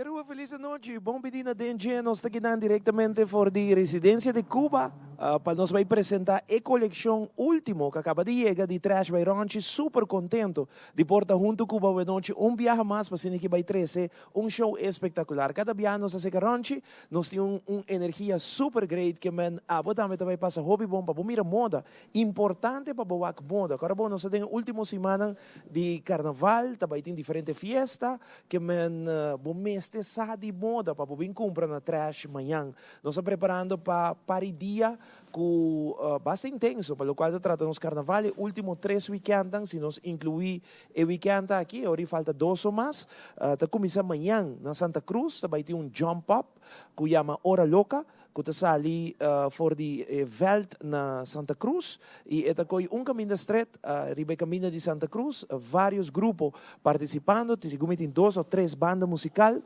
Pero feliz noite, bom pedina dengue, nós estamos aqui diretamente for de residência de Cuba para nós vai apresentar a coleção último que acaba de chegar de Trash by Ranchi, super contento de portar junto Cuba hoje noite viaje mais para cima que vai trazer show espetacular. Cada viaje nós a Ranchi, nós temos energia super great que men também vai passar hobby bom para mira moda, importante para boa moda. Agora bom nós temos última semana de carnaval, também tem diferente fiesta que men bom mês de moda para vir comprar na Trash amanhã. Nós estamos preparando para o dia que bastante intenso, para o qual tratamos carnaval, último 3 weekends, se nós incluir o weekend aqui, agora falta 2 ou mais, está começando amanhã na Santa Cruz, vai ter jump up, que chama Hora Loca, que está ali voor die veld na Santa Cruz, e é caminho da street, ribe caminho de Santa Cruz, vários grupos participando, tem 2 ou 3 bandas musicais,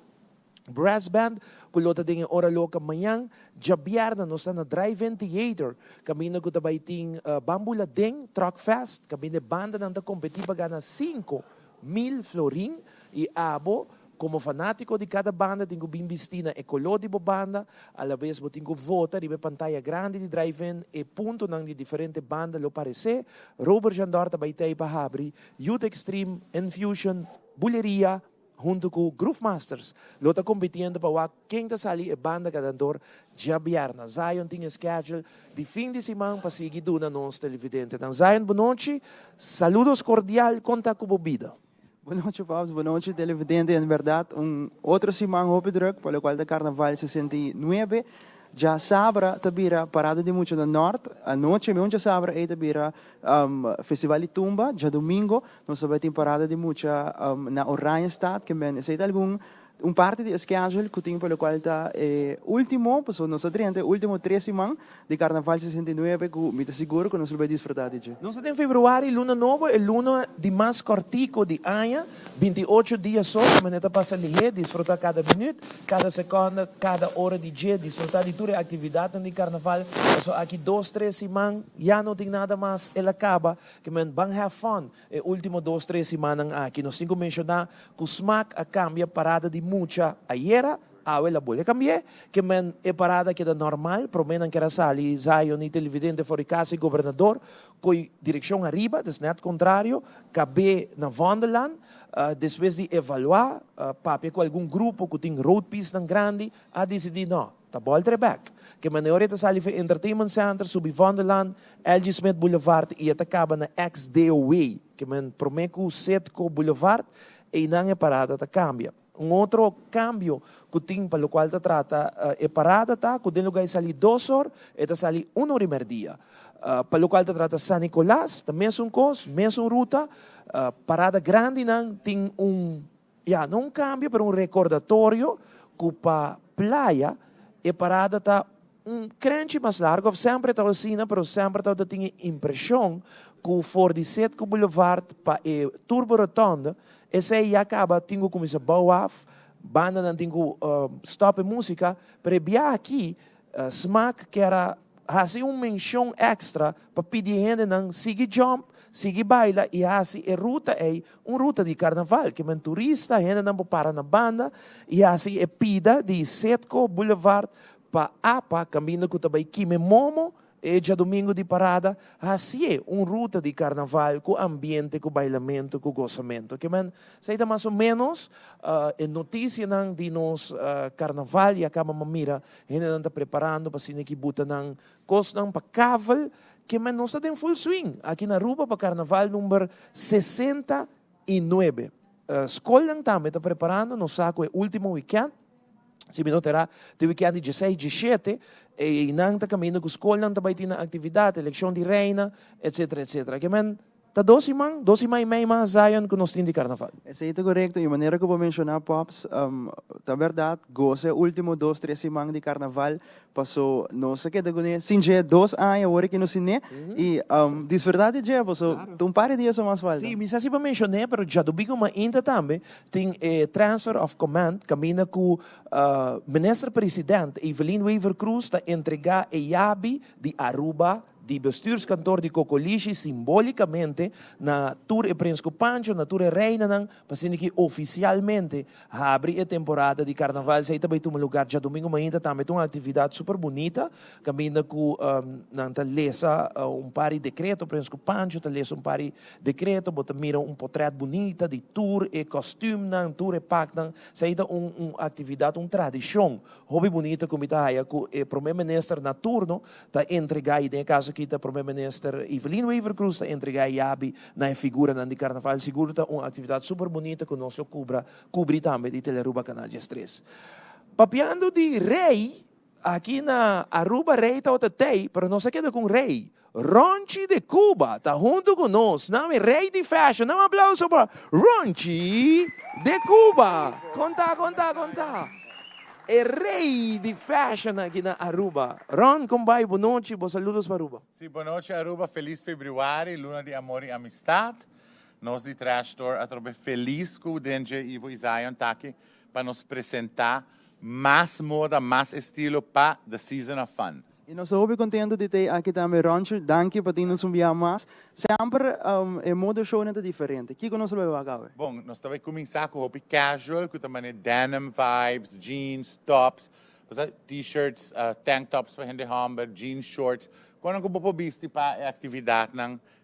brass band, kulota din Hora Loca amanhã, Jabiarna, nós estamos na Drive-In Theater, caminho que também tem Bambula Ding, Truck Fest, caminho banda não está competitiva gana 5.000 florin, e abo, como fanático de cada banda, tenho bem vestina e color de banda, a la vez tenho vota, ribe pantalla grande de Drive-In, e punto ng de diferente banda lo parece, Robert Jandor também tem para abrir, Youth Extreme, Infusion, Bulleria, junto com Groove Masters, lo está competindo para quem está sali é banda cadandor Jabiarna. Zion tem schedule de fim de semana para seguir na nossa televidente. Então, Zion, boa noite, saludos cordial, conta com bebida. Boa noite, Pabs. Boa noite, televidente. Em verdade, outra semana houve druk, pelo qual o Carnaval 69. Já sabra tabira parada de muito no norte, a noite mesmo já sabra e tabira festival de tumba, já domingo, nós sabemos tem parada de muito na Oranjestad, que men sei algum parte de schedule que tem pelo qual está último, passou nossa triente, último 3 semanas de Carnaval 69, que me seguro que nós vamos desfrutar de. Nós temos fevereiro, luna nova, é luna de mais cortico de ano, 28 dias só, a maneta passa ali, desfrutar cada minuto, cada segunda, cada hora de dia, desfrutar de toda a atividade de Carnaval. Só aqui 2, 3 semanas, já não tem nada mais, ela acaba, que men bang have fun, é último 2, 3 semanas aqui. Nós temos que mencionar que o smack a cambia parada de mucha ayer, ela bolha cambiar, que men é parada que é normal, prometem que era sali, Zion e televidente fora casa e governador, com direção arriba, desnet contrário, cabe na Wonderland, depois de evaluar, papi com algum grupo que tem road piece tão grande, a decidir não, tá bom back. Que men é sali para Entertainment Center, subi Wonderland, LG Smith Boulevard e até acaba na XDOA, que men promete que o Setco Boulevard e não é parada, tá cambia. Outro cambio que tem para o qual trata é parada, tá? Que tem lugar sali 2 horas e está sali 1 hora e meia dia. Para o qual trata San Nicolás, também é costo, mesma ruta, parada grande não tem não cambio, mas recordatório que para praia é parada tá crente mais largo, sempre está assim, mas sempre está tem impressão que for de Setco Boulevard para Turbo Rotonda, esse aí acaba, tenho como se bow off, banda não tenho stop música, para viajar aqui, smack que era assim menção extra para pedir gente não seguir jump, seguir baila e assim a ruta é ruta de carnaval que men turista gente não para na banda e assim é pida de Setco Boulevard para apa caminho que também que me momo e já domingo de parada, assim é ruta de carnaval com ambiente, com bailamento, com gozamento. Que man, sei mais ou menos, notícia de nos carnaval e acaba mira, a gente está preparando para se que buta nang cos nang para caval, que man nós tem full swing aqui na rua para carnaval número 69. Escola também está preparando, nos saco é último weekend. Se me noterá, o weekend de 16, 17, e não está caminhando com a escola, não também tem atividade, eleição de reina, etc, etc. Que man, está 2 semanas e meia mais Zion que nós temos de carnaval. Essa é correto, e a maneira que eu vou mencionar, Pops, tá verdade, goza, último 2, 3 semanas de carnaval, passou, não sei o que, sim, já 2 anos, agora que não se né, e desverdade já, passou, um par de dias ou mais falta. Sim, me sei se mencionei, mas já domingo uma ainda também, tem transfer of command, caminha com o ministro-presidente, Evelyn Weaver Cruz, está entregar a IABI de Aruba, di bestuurskantoor di Cocoliche simbolicamente na tour e Prensco Pancho, na tour e Reina nang pasiniki oficialmente abri a temporada de carnaval sa ita tum lugar já domingo mainda também uma atividade super bonita caminha com nang talesa pari decreto Prensco Pancho talesa pari decreto bota mira portrait bonita de tour e costume nang tour e pack nang sa ita atividade tradição hobby bonita como ita haya ku e primeiro-ministro na turno ta entregar em caso que ita primeiro-ministro Evelyn Weaver Cruz ta entregar yabi na figura na de carnaval seguro ta atividade super bonita que nós cobri também de Teleruba Canal 3. Papiando de rei aqui na Aruba rei ta outra tei, pero não se queda com rei. Ronchi de Cuba tá junto conosco, nome rei de fashion. Dá um aplauso para Ronchi de Cuba. Conta. É rei de fashion aqui na Aruba. Ron, como vai? Boa noite, bons saludos para Aruba. Sim, boa noite, Aruba. Feliz Februário, luna de amor e amistad. Nós de Trash Store, atrobe feliz com o Dengue Ivo e Zion tá aqui para nos apresentar mais moda, mais estilo para the season of fun. E nós estamos contentes de ter aqui também Ronchi, danke para nos enviar mais. Sempre é moda show não é diferente. O que nós vamos fazer? Bom, nós também começar com roupa casual, com também denim vibes, jeans, tops, t-shirts, tank tops para gente hamburger, jeans, shorts. Quando eu vou vestir para a atividade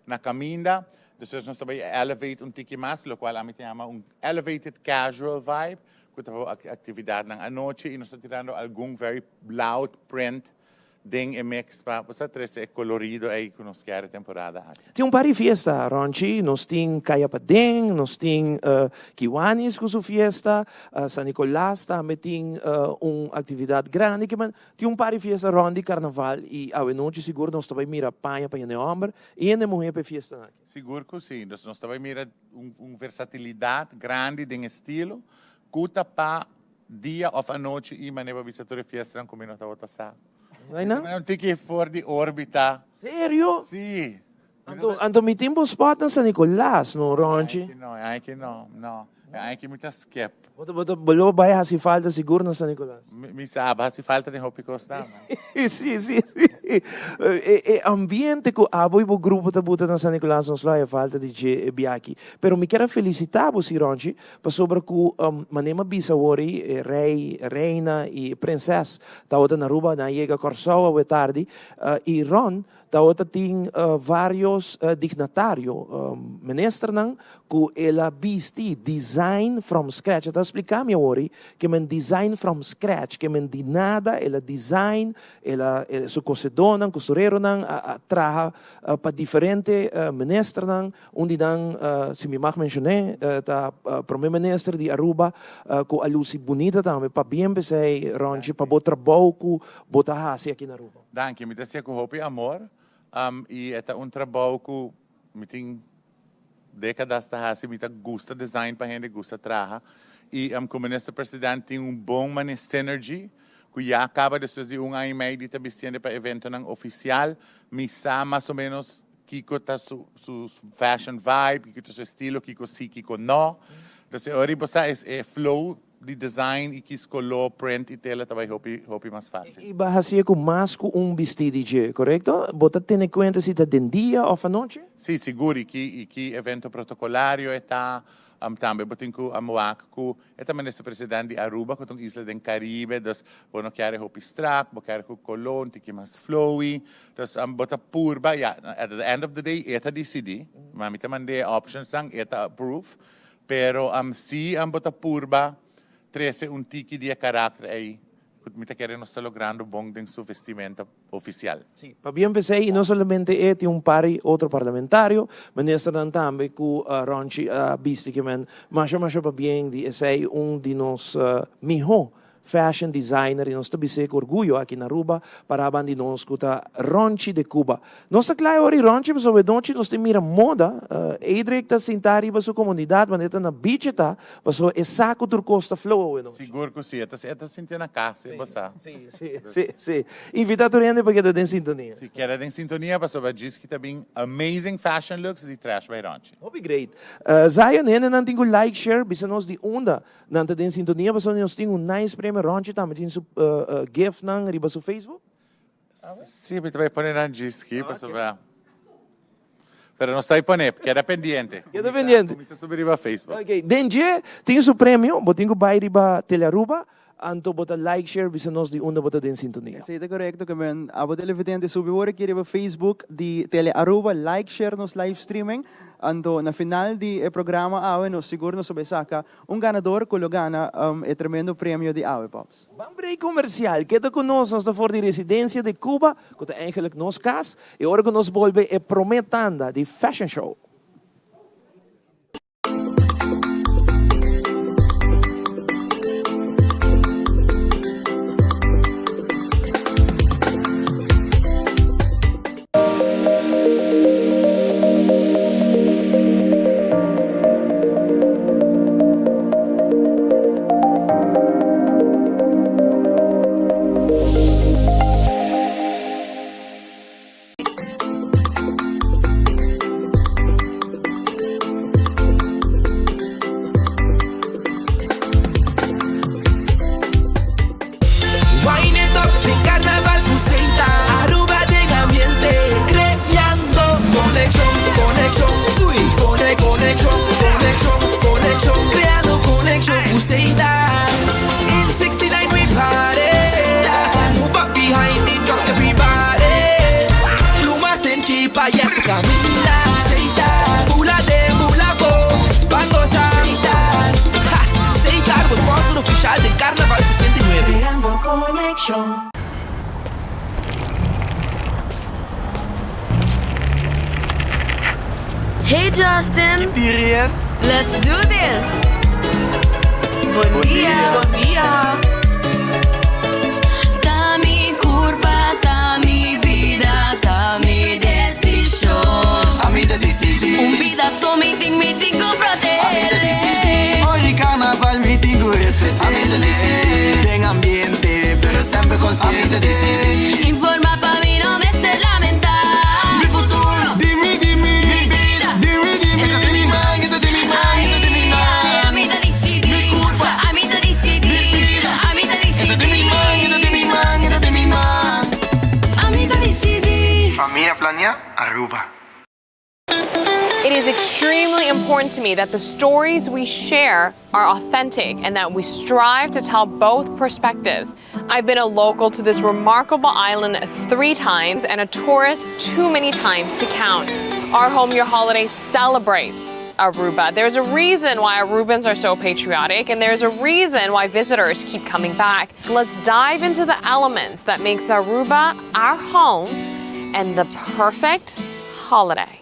na caminha, depois nós também elevate tique mais, o qual a gente chama elevated casual vibe, com a atividade na noite e nós estamos tirando algum very loud print ding e mix para você ter colorido aí que nós queremos temporada. Tem pari fiesta, Ronchi, nós tem Kaya Padeng, nós tem Kiwanis com sua fiesta, San Nicolás também tem atividade grande, que tem pari fiesta Ron de carnaval e a noite seguro nós também mira panha para o homem e a mulher para fiesta. Seguro que sim, nós também mira versatilidade grande de estilo, cuta para dia ou a noite e maneira visitar a fiesta como nós estamos passando. Não? Um tique fora de órbita. Sério? Sim. Anto mi tempo spot na San Nicolás, no, Ronchi? Ai que não. Ai que muita skep. Bota bolo vai hasi falta seguro na San Nicolás. Mi sabe, se falta de roupa costa. Sim. Ambiente que o grupo da buta na San Nicolás não é falta de biaki. Pero me quero felicitar você, Ronchi, para sobre que manema bisawori, rei, reina e princesa, tá outra na Aruba, na Iega Corsoa, à tarde, e Ron, tá outra tem vários dignatários, ministro não, que ela viste design from scratch. Tá explicar me ori que men design from scratch, que men de nada, ela design, ela su cosedona, costureiro não, traha para diferente ministro não, onde não, se me mag mencionei, tá primeiro-ministro de Aruba, com a luz bonita também, para bem pensei, Ronchi, para botar trabalho que botar assim aqui na Aruba. Danke, me dá com roupa e amor. E é trabalho que me tem décadas da hasi, me gusta design para gente, gusta traha. E como ministro-presidente tem bom synergy, que já acaba depois de ano e meio de estar vestindo para evento oficial, me sabe mais ou menos Kiko tá su fashion vibe, Kiko tá su estilo, Kiko sim, Kiko não. Então, agora é flow de design e quis color, print e tela também hopi mais fácil. E bahasia com mais com vestido de, correto? Bota ter conta se está de dia ou à noite? Sim, seguro. E que evento protocolario está também botin ku amuak ku eta ministro-presidente de Aruba com isla do Caribe, das bono quer hopi strak, bo quer ku colon, tiki mais flowy, das bota purba, yeah, at the end of the day eta decidi, mamita mande options sang eta approve, pero si bota purba 13 tiki dia caráter aí, que querendo estar logrando bom em seu vestimenta oficial. Sim, para bem pensei, e não somente tem pari outro parlamentário, mas também com Ronchi visto que mas para bem de sei de nós melhor fashion designer e nós também com orgulho aqui na Aruba para a de nós com Ronchi de Cuba. Nós está claro ori Ronchi, mas Ronchi nós tem mira moda, e direta sentar em sua comunidade, mas está na beach tá, mas é saco do costa flow, não? Seguro que sim, eta sentir na casa, Sim. Invita a gente para que está em sintonia. Se quer em sintonia, para diz que também amazing fashion looks de trash by Ronchi. Hobby great. Zion, não tem like share, bisa nós de onda, não está em sintonia, mas nós tem nice prêmio Ronchi também tem gift nang riba su Facebook. Sí, me voy a poner en G-Ski, pero no estoy poniendo, queda pendiente. Queda pendiente. Comienza a subir a Facebook. Ok, denje, tem su prêmio, botinho bij riba Telearuba, anto bota like, share, bisa nos di onda bota den sintonia. Sim, é correto que men abo televidente subi ora que riba Facebook di Tele Aruba like share nos live streaming ando na final di programa awe no seguro nos saca ganador que lo gana e tremendo prêmio de awe pops. Vamos break comercial, queda conosco nós voor de residência de Cuba, que é eigenlijk nos cas, e agora que nós volve e prometanda de fashion show. Wine it up, de carnaval Buceita, Aruba de ambiente, creando conexión, conexión, uy, conexión, conexión, conexión, creando conexión Buceita. In 69 we party, so move up behind it, drop everybody. Plumas de chipa y tu camina, Buceita, mula de mulabo, vamos a aceitar, aceitar, o sponsor oficial del Carnaval 69. Creando conexión. Hey Justin, Tirian, let's do this. Buen día. Ta mi curva, ta mi vida, ta mi decisión. A mí te decidi. Un pedazo meeting con proteger. Oggi carnaval meeting con respeto. A mí te decidi. En ambiente, pero sempre consciente. A mí te decidi. Informa pa' mí no me estés lamentar. Mi futuro, Dimmi, dimmi. mi vida. Esto de mi man, esto de mi man, esto de mi man. A mí te decidí. Mi culpa. A mí te decidí. A mí te Esto de mi man, esto de mi man, esto de mi man. A mí te decidí. Familia Plania, Aruba. It is extremely important to me that the stories we share are authentic and that we strive to tell both perspectives. I've been a local to this remarkable island 3 times and a tourist too many times to count. Our Home Your Holiday celebrates Aruba. There's a reason why Arubans are so patriotic, and there's a reason why visitors keep coming back. Let's dive into the elements that makes Aruba our home and the perfect holiday.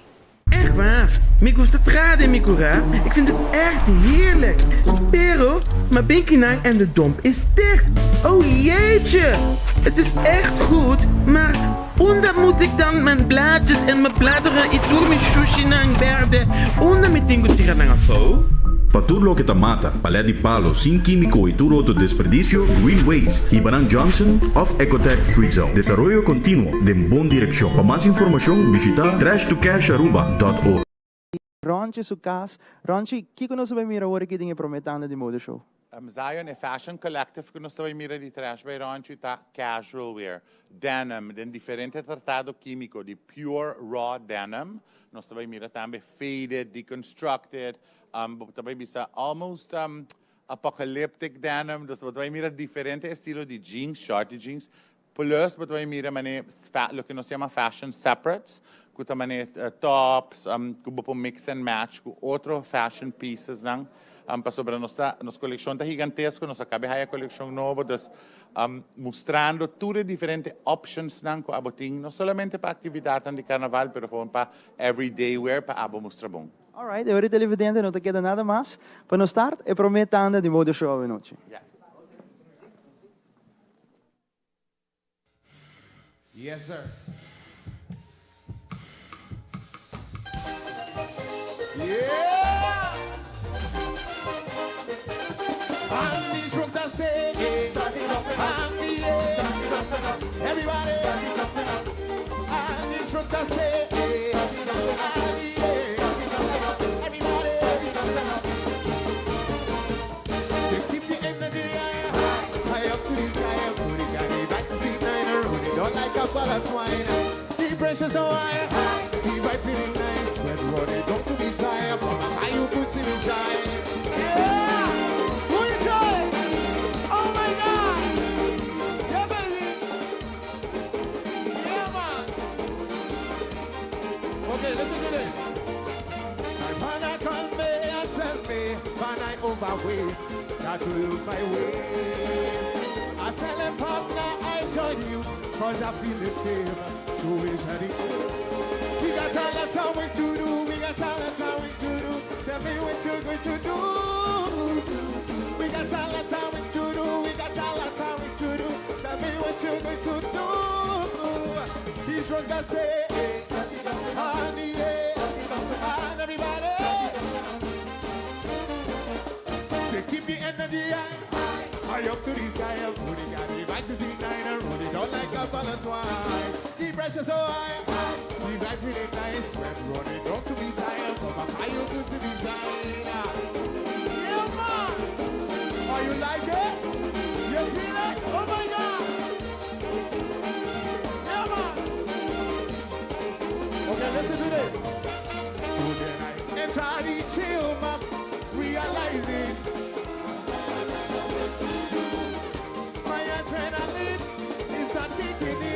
Echt waar. Me gusta trade, mi cura. Ik vind het echt heerlijk. Pero, mijn binkinang en de domp is dicht. Oh jeetje. Het is echt goed, maar onder moet ik dan mijn blaadjes en mijn bladeren itur mi sushi nang verde. Onder mi tingo tira nang afo. Para todo lo que te mata, palé de palo sin químico y todo otro desperdicio, Green Waste, Ibaran Johnson of Ecotech Freezel. Desarrollo continuo de buena dirección. Para más información, visita trashtocasharuba.org. Ronchi su cas, Ronchi, que conosco bem mira ora que dinge prometanda di moda show. Zion e Fashion Collective que nós estamos mirando de trash by Ranchi tá casual wear, denim, den diferente tratado químico de pure raw denim. Nós estamos mirando também faded, deconstructed, também bisa almost apocalyptic denim. Nós estamos mirando diferente estilo de jeans, short jeans. Plus, nós estamos mirando lo que nós chamamos fashion separates, que também tops, que vamos mix and match com outro fashion pieces, não? Para sobre nossa coleção está gigantesca, nós acabamos de a coleção nova, mostrando todas as diferentes options não que abotim, não somente para atividade de carnaval, mas também para everyday wear, para abo mostrar bom. Alright, e ora televidente, não te queda nada mais. Para nos start, e prometanda di moda show a noite. Yes, sir. Everybody, I'm just from the city. Everybody, so keep the energy high up to the sky, put it down, back to the nine, don't like a balance wine. The pressure so high, the vibe feeling nice. When running up to the fire, from a high you could see me shine. Yeah, who you try? Oh my God, yeah baby, yeah man. Okay, listen to this. My partner call me and tell me, when I overweight, got to lose my way. I tell him, partner, I join you, cause I feel the same. So it's ready. We got talent, how we to do. We got talent, how we to do. Tell me what you're going to do. We got talent, how we to do. We got talent, how we to do. Tell me what you're going to do. These ones that say, honey, and everybody. Say, keep the energy high. I up to the sky, I'm putting out the right to the nine and run it out like a balance wine. The pressure so high, the vibe feeling nice. When running up to the side, from a high up to the side. Yeah, man! Oh, you like it? You feel it? Oh my God! Yeah, man! Okay, listen to this. Today night, enter the chill, man. Realizing adrenaline is not kicking in.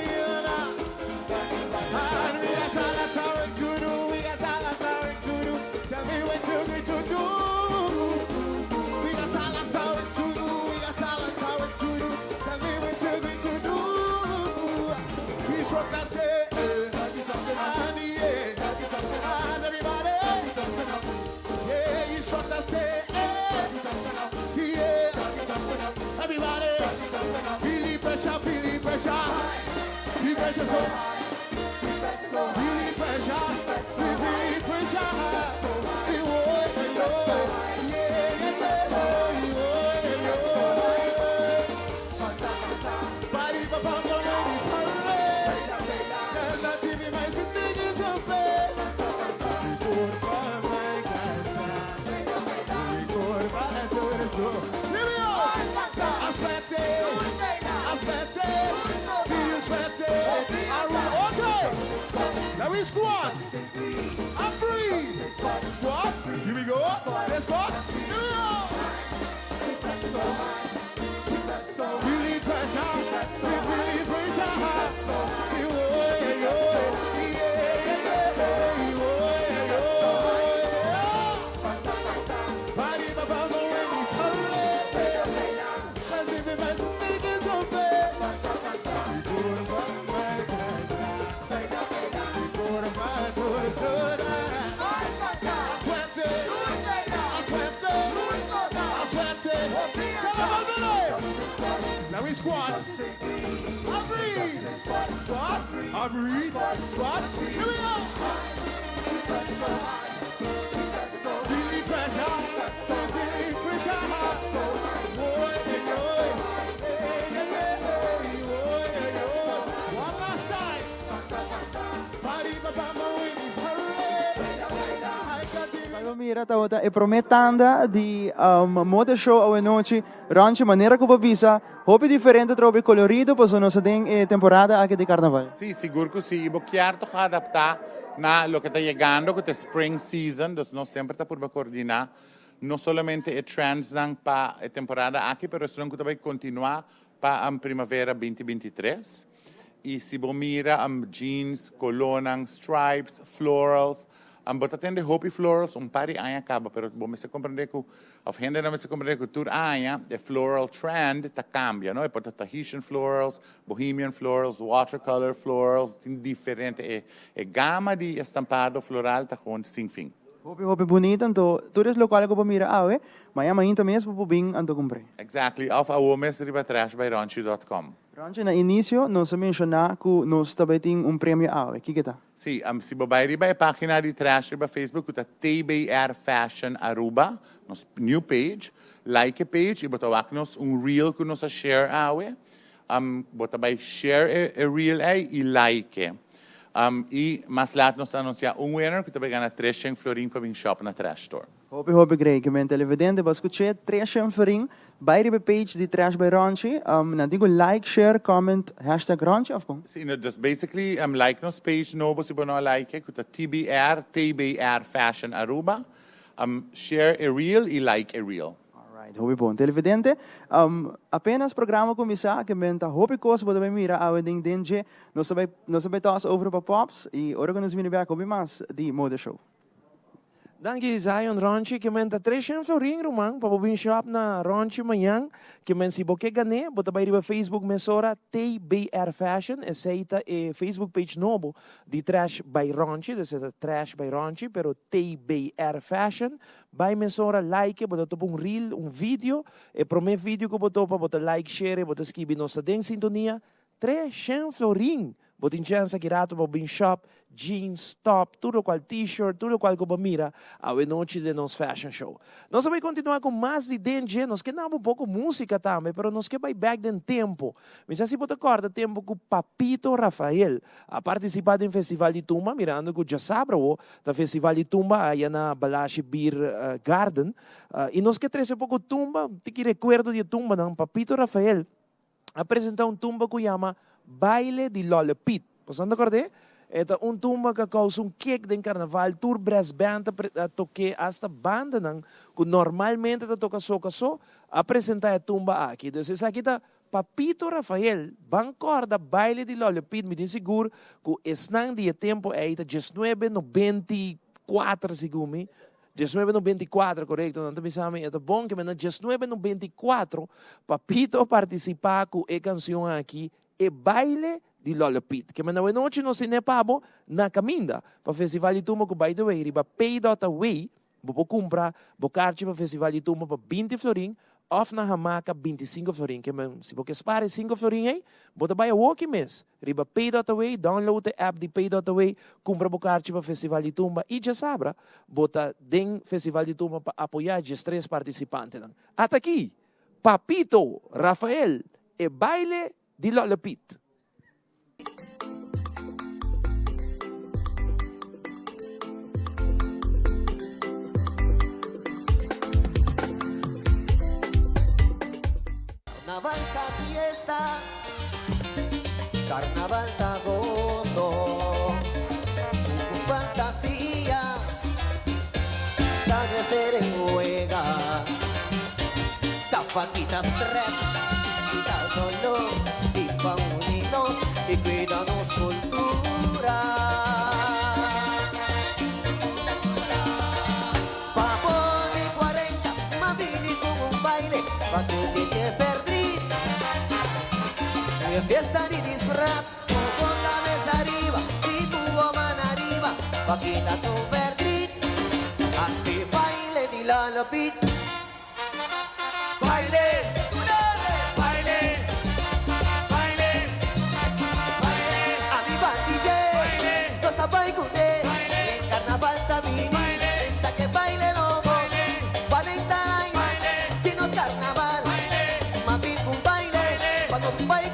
And we got talent, how we to do. We got talent, how we to do. Tell me what you're going to do. We got talent, how we to do. We got talent, how we to do. Tell me what you're going to do. He's what I say. And yeah, and everybody. Yeah, he's what I say. Yeah, everybody. Feel the pressure, feel the pressure. The pressure so high. Feel the pressure, feel the pressure. Body for bum, don't let me hurry. There's not TV, my thing is a bed. We go by my guys. We go by to the store. Here we go. I'm sweating. I'm sweating. Feel you sweating. Okay. Now we squat. And breathe. Squat. Here we go. Let's squat. Here we go. Really pressure. Really pressure. Body for bum, don't let me hurry. Let's see if it makes me so bad. We go to my guys. We go to my soda. I'm sweating. Come on, Billy. Now we squat. I breathe. Squat. I breathe. Squat. Here we go. Really pressure. Really pressure. One last time. Body for bum, when you hurry. Mira, tawata e promettanda di moda show a noite, ranche maneira como visa, hopi diferente trobe colorido, posso sa ding temporada aqui de carnaval. Sí, seguro que sí. Ibo chiaro que adaptar na lo que está llegando, que es spring season, entonces no siempre está por coordinar, no solamente el transang para la temporada aquí, pero sino que también continuar para primavera 2023. Y si vos mira jeans, colonan, stripes, florals, bota tende hopi florals par de años acaba, pero vos me se comprende que of gente no me se comprende que tur año the floral trend ta cambia, no? E porta Tahitian florals, Bohemian florals, watercolor florals, diferente e gama di estampado floral ta gewoon sin fin. Hopi bonito, então todos locais que mira awe, mas amanhã também é para bem ando comprar. Exactly, of our mystery by trashbyronchi.com. Ranche na início nós mencionar que nós também tem prêmio awe, que tá? Sì, si babai riba e página di Trash riba Facebook uta TBR Fashion Aruba, nos new page, like a page, e bota nos reel que nos a share awe, bota by share a reel e like. E mas laat nos anunciar winner que também ganha 300 florin para vir shop na Trash Store. Hoop ik reken. Mijn televidente was goed. Trash en Vering. Bij de page die Trash bij Raunchy. Dan digo like, share, comment, hashtag Raunchy afkom. Just basically, like nos page no, si bono like, kuta TBR Fashion Aruba. Share a reel e like a reel. Alright, hoop ik bon. Televidente. Apenas programa começar, que menta hoop ik koos bodo bij mira, ouwe ding denje. Nos sabay taas over op pops. E organos miniback hoop mas die modeshow. Danke Zion Ronchi, que men ta treshen floring rumang, pa bobin shop na Ronchi Mayang, que men si boke gane, bota bay riba Facebook mensora TBR Fashion, e seita e Facebook page novo di Trash by Ronchi, de Trash by Ronchi, pero TBR Fashion, bay mensora like, bota topo un reel, un video, e prome video ko bota like, share, bota skibi nossa den sintonia, treshen floring. Botin chance kirato bobin shop, jeans, top, tudo qual t-shirt, tudo qual como mira, a noite de nos fashion show. Nós vamos continuar com mais de DNG, nós queremos um pouco música também, mas nós queremos back den tempo. Mas se você acorda tempo com Papito Rafael, a participar em Festival de Tumba, mirando com já sabra o da Festival de Tumba aí na Balashi Beer Garden, e nós queremos um pouco Tumba, te recuerdo de Tumba, não, Papito Rafael apresentou tumba que chama Baile de Lola Pit. Você não acordou? É tumba que causa kick de carnaval, tour brass band toque hasta banda não, que normalmente toca só, apresentar a tumba aqui. Então, essa aqui tá Papito Rafael, bancorda Baile de Lola Pit, me diz seguro que esse dia tempo é 1994, segundo 1994, correto? Não me sabe, é bom que em 1994 Papito participar com a canção aqui, e Baile de Lola Pit, que na noite no cinepabo na caminda para o Festival de Tumba, que by the way, riba pay.away, vou comprar, vou carte para o Festival de Tumba para 20 florim, off na hamaca 25 florim, que se você espare 5 florim aí, bota vai a walk mês, riba pay.away, download a app de pay.away, compra o carte para o Festival de Tumba e já sabra, bota den Festival de Tumba para apoiar os 3 participantes. Até aqui, Papito Rafael, e Baile de Lola Pit. Carnaval ta fiesta, carnaval ta gozo, tu fantasía, ta de ser en juega, ta paquitas tres, ta solo, y pa unidos, y cuidanos cultura. Papo de 40, mabili con un baile, pa' que te perdí. Fiesta de disfraz, tú con la mesa arriba y tu woman arriba, paquita tu verdrit, a ti baile de Lola Pit. Baile, baile, baile, baile, a mi bandille, baile, no está bailando, baile, en carnaval también, baile, esta que baile no, baile, Valentine, baile, dinos carnaval, baile, mami un baile, cuando un baile.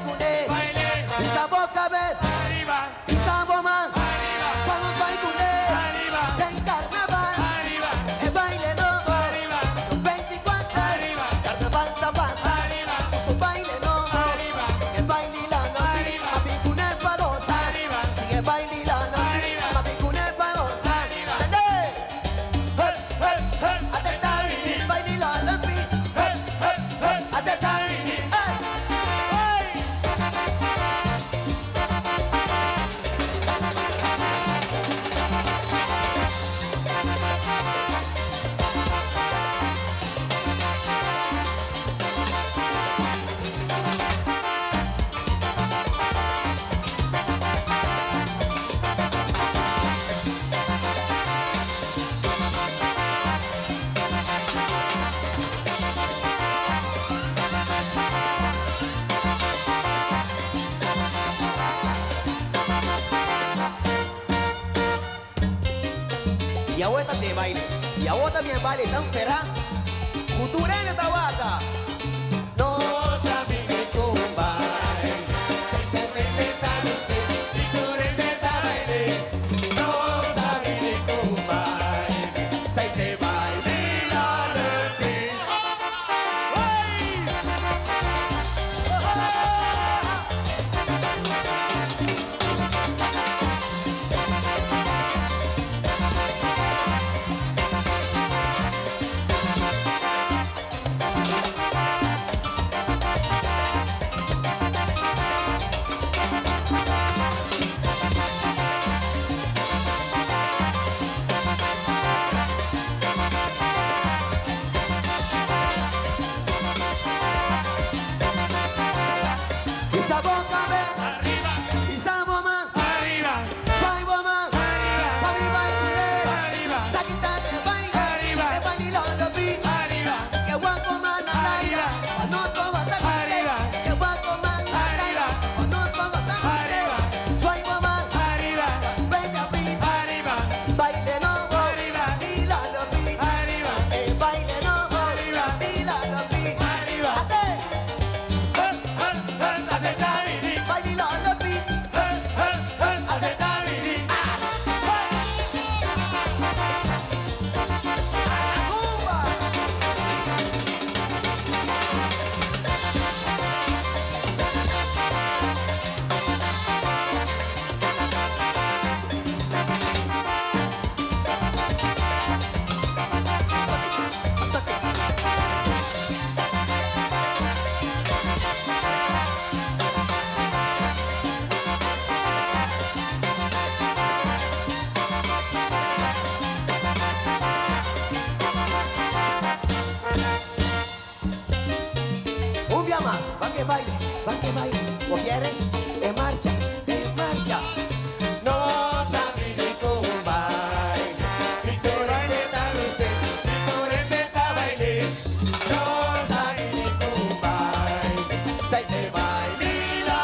Y ahora también baile. Y ahora también baile. ¿Están esperando? Culturel Tabata. No sabe que tumba. No sabe que tumba. Sai te baile. que baile, va que baile. ¿O quiere? En marcha, en marcha. No sabe ni cómo baile. Y torrente está luce, y torrente está baile. No sabe ni cómo baile. Sai te baile, la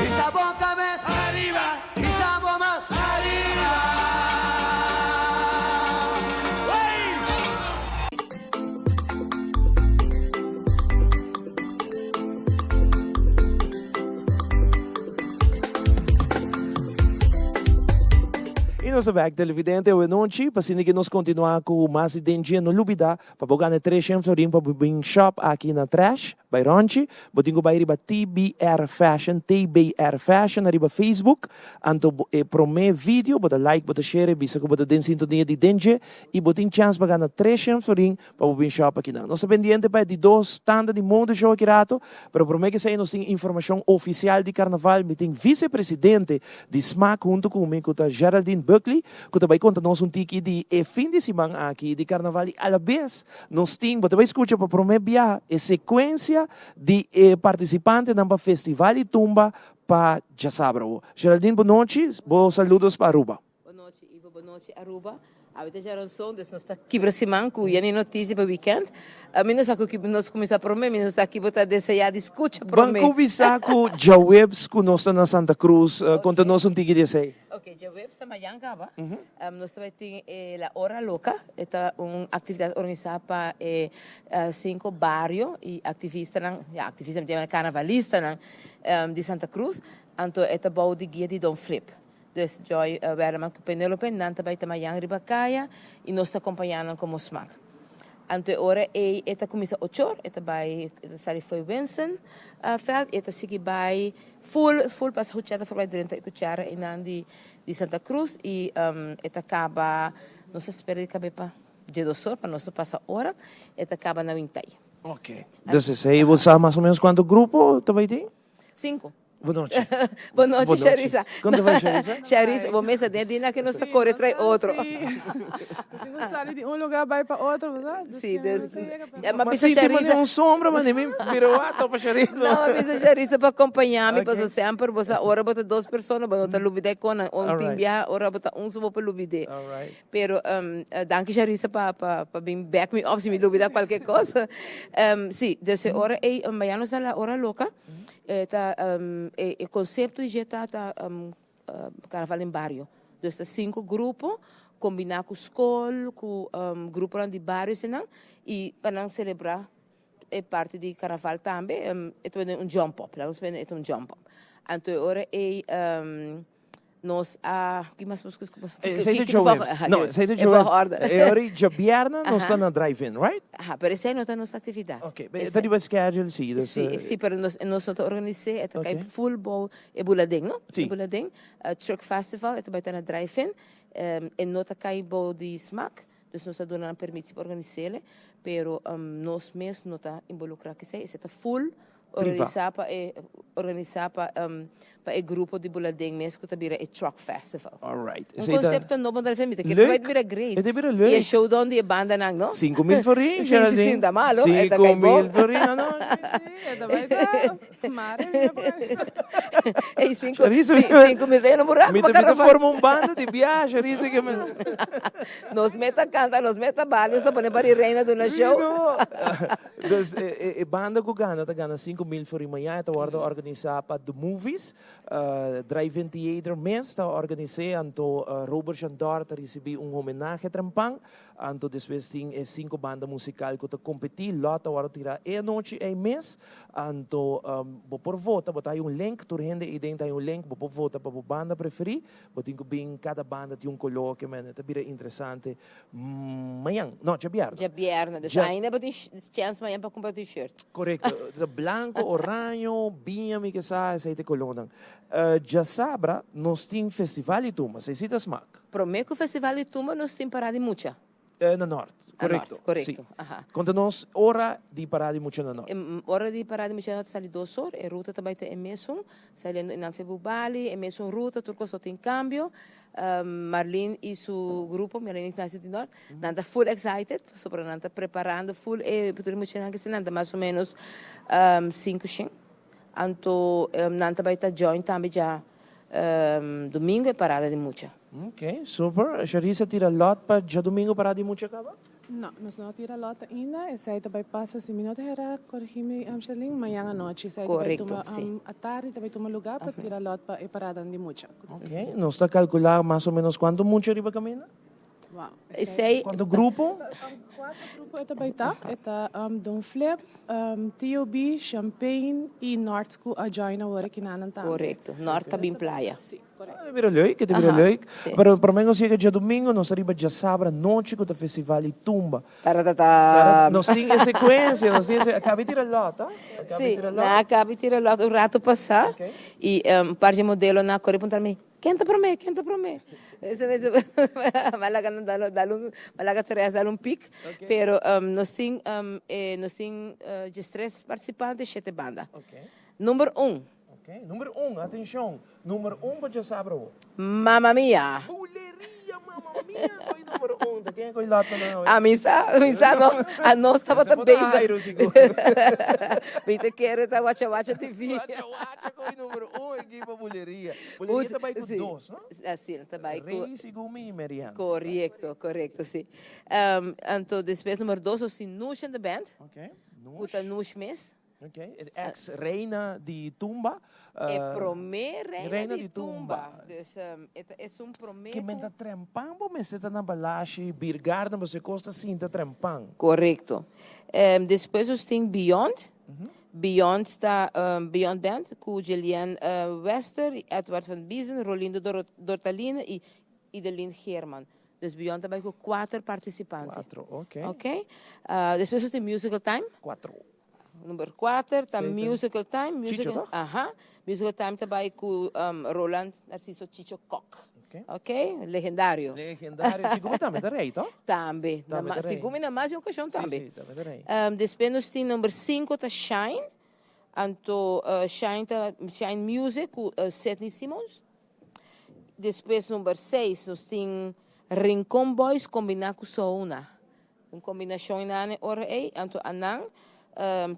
Esa boca ves arriba, esa bomba arriba. E nós back televidente o noite, para que nós continuar com mais dengue no Lubida, para bogar na 300 florim para bring shop aqui na Trash, by Ronchi, botingo by riba TBR Fashion, arriba Facebook, anto prome video, bota like, bota share, bisa ko bota den sintonia di dengue, e botin chance para na 300 florim para bring shop aqui na. Nós pendiente para de dois standard de mundo show aqui rato, para prome que sai nós tem informação oficial de carnaval, me tem vice-presidente de SMAC junto comigo, com Geraldine Buckley, que também conta nós tiki de fim de semana aqui de carnaval e à vez nós temos, também escuta para prometer a sequência de participantes no festival e tumba para Jasabro. Geraldine, boa noite, bons saludos para Aruba. Boa noite, Ivo, boa noite, Aruba. Avete já razão, nós estamos aqui para semana, com a notícia para o weekend. A mim, nós começamos a prometer, nós aqui para desejar, escuta para mim. Vamos começar com o Jawebs, que nós estamos na Santa Cruz, conta nós tiki de sei. Ok, Jawebs, amanhã, Gaba. Nós também temos a Hora Louca, é uma atividade organizada para 5 bairros e ativistas, carnavalistas de Santa Cruz. Então, é o de guia de Don Flip. Dus Joy Werman com Penelope, Nanta vai também Ribacaia e nós está acompanhando como SMAC. Ante ora eta começa 8 horas, eta vai sari foi Vincent Feld, eta sigi vai full pas huchata foi 30 cuchara inandi de Santa Cruz e eta acaba nós espera de cabe para de 2 horas para nós passa hora, eta acaba na 20. Ok. Dus aí você sabe mais ou menos quanto grupo também tem? 5. Boa noite. Boa noite, Charissa. Quando vai, Charissa? Charissa, vou mesa dentro que nós está correndo atrás outro. Você não sai de um lugar vai para outro, verdade? Sim, mas se tem uma sombra, mas nem me virou para Charissa. Não, mas a Charissa para acompanhar-me, para sempre, você hora bota 2 pessoas, bota Lubide com um time viajar, hora bota só para Lubide. Pero, danke Charissa para vir back me up se me Lubide qualquer coisa. Sim, dessa hora, amanhã nós está hora louca. O conceito de jetar carnaval em bairro. Então, 5 grupos, combinar com escola, com grupos de bairros, e para celebrar parte de carnaval também, é um jump-up. É um jump-up. Então, agora nós que mais desculpa sei de não sei de é hora de bierna nós está na drive-in, right? Parece aí não está nossa atividade. Ok, está de schedule sim. Sim, para nós está organizar é que full bowl é bulading, não? Sim. Bulading, truck festival é também está na drive-in, e não está cai bowl de SMAC, então nós está dando permissão para organizar, pero nós mesmos não está involucrado que sei, está full organizar para o grupo de Bulading mesmo que também é truck festival. Alright. Conceito novo da família que vai virar great. E é showdown de banda não? 5.000 forinhos. Sim, tá malo. 5.000 forinhos, não? É 5.000 no buraco. Me também forma banda de viagem, isso que nos meta canta, nos meta baile, só põe para reina do show. Banda que gana, tá ganha 5.000 5,000 voor iemand te worden organiseren para The Movies. Drive-in Theater mês está organizando anto Robert Chandor te receber homenagem trampang. Anto depois tem 5 bandas musical que te competir lá tá hora tirar noite mês. Anto por vota, botar link, tu rende e dentro link, por vota para banda preferir. Botin que bem cada banda tem color que é bem interessante. Manhã, não, já viernes. Já viernes, dus ainda tem chance amanhã para comprar t-shirt. Correto. Blanco, oranho, binha, me que sai, sei te colonang. Já sabra, nós tem festival e tuma, sei se das mac. Prometo que o festival de Tumba nós tem parada muita. No norte, correto. Correto. Sim. Aha. Conta-nos hora de parada muita no norte. Hora de parada muita no norte sai 2 horas, a ruta também tem mesmo, saindo em Anfebubali, é mesmo ruta, turco só tem câmbio. Marlene e seu grupo, Marlene Ignacio de Norte, nanta full excited, sobre nanta preparando full, e por muito que se nanta mais ou menos 5 xin. Anto nanta vai estar join também já domingo é parada de muita. Ok, super. Charissa tira lot para já domingo parada de muita acaba? Não, nós não tira lota ainda. E sai também passa 5 minutos era corrigir-me Amshaling manhã à noite. Sai também toma à tarde também toma lugar para tirar lota para parada de muita. Ok, nós está calcular mais ou menos quanto muita riba caminha? Wow. Quanto grupo? 4 grupos é também tá. É Don Flip, T.O.B., Champagne e North School a join a hora que não tá. Correto, Norte tá bem praia. Sim, correto. É vira leuk, é vira leuk. Pero para mim, nós chega dia domingo, nós arriba dia sábado, noite com o festival e tumba. Nós temos sequência, nós temos... Acabei de tirar lota? Sim, acabei de tirar lota o rato passar. E par de modelo na cor perguntar-me, quem te promete? Malaga Teresa dá pique, pero nós temos de 3 participantes, 7 bandas. Número 1. Número 1, atenção. Número 1 para já saber. Mamma Mia. Buleria, Mamma Mia. Foi número 1. Quem é que lota não? A missa a nós estava também. Vinte quero tá watcha TV. Watcha foi número 1 aqui para buleria. Buleria também com 2, não? Sim, também com Reis e Gumi e Mariana. Correto, sim. Então, depois número 2, o Sinush and the Band. Ok. Kuta Nush Mes. Ok, ex-reina de Tumba. Reina de Tumba. Dus é promê. Que menta trempang, bo mas está na balashi, birgarda, você costa cinta trempang. Correto. Depois os tem Beyond. Beyond está Beyond Band, com Julian Wester, Edward van Biesen, Rolindo Dortalina e Idelin German. Dus Beyond também com 4 participantes. 4, ok. Ok. Depois tem Musical Time. 4. Número 4, tá Musical Time. Chicho, Musical Time também com Roland Narciso Chicho Koch. Ok? Legendário. Segundo também, da rei, tá? Também. Segundo na mais um caixão também. Sim, também da rei. Depois nós temos número 5, tá Shine. Anto Shine Music com Sidney Simmons. Depois número 6, nós temos Rincon Boys combinado com Souna. Uma combinação na hora aí, anto Anang.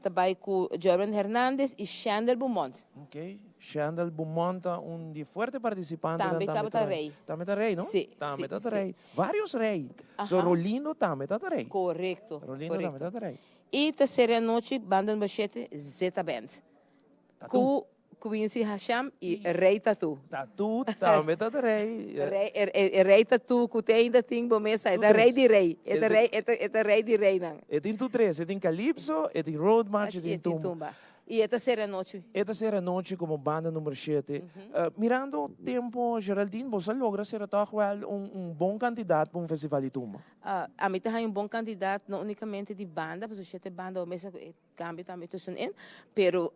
Também com Jordan Hernandez e Chandel Beaumont. Ok. Chandel Beaumont é de forte participante. Também está rei. Também está rei, não? Sim. Também está rei. Vários reis. So Rolindo também está rei. Correto. Rolindo também está rei. E terceira noite, banda no Bachete, Zeta Band. Com Quincy Hasham e Rei Tatu. Tatu também está rei. Rei Tatu, que ainda tem bom mês, é rei de rei. É rei de rei, não. É tem tu 3, é tem Calypso, é tem Road March, é tem Tumba. E a terceira noite? A terceira noite como banda número 7. Mirando o tempo, Geraldine, você logra ser bom candidato para festival de Tumba? A mim tem bom candidato, não unicamente de banda, porque 7 bandas, o mesmo cambio também, pero...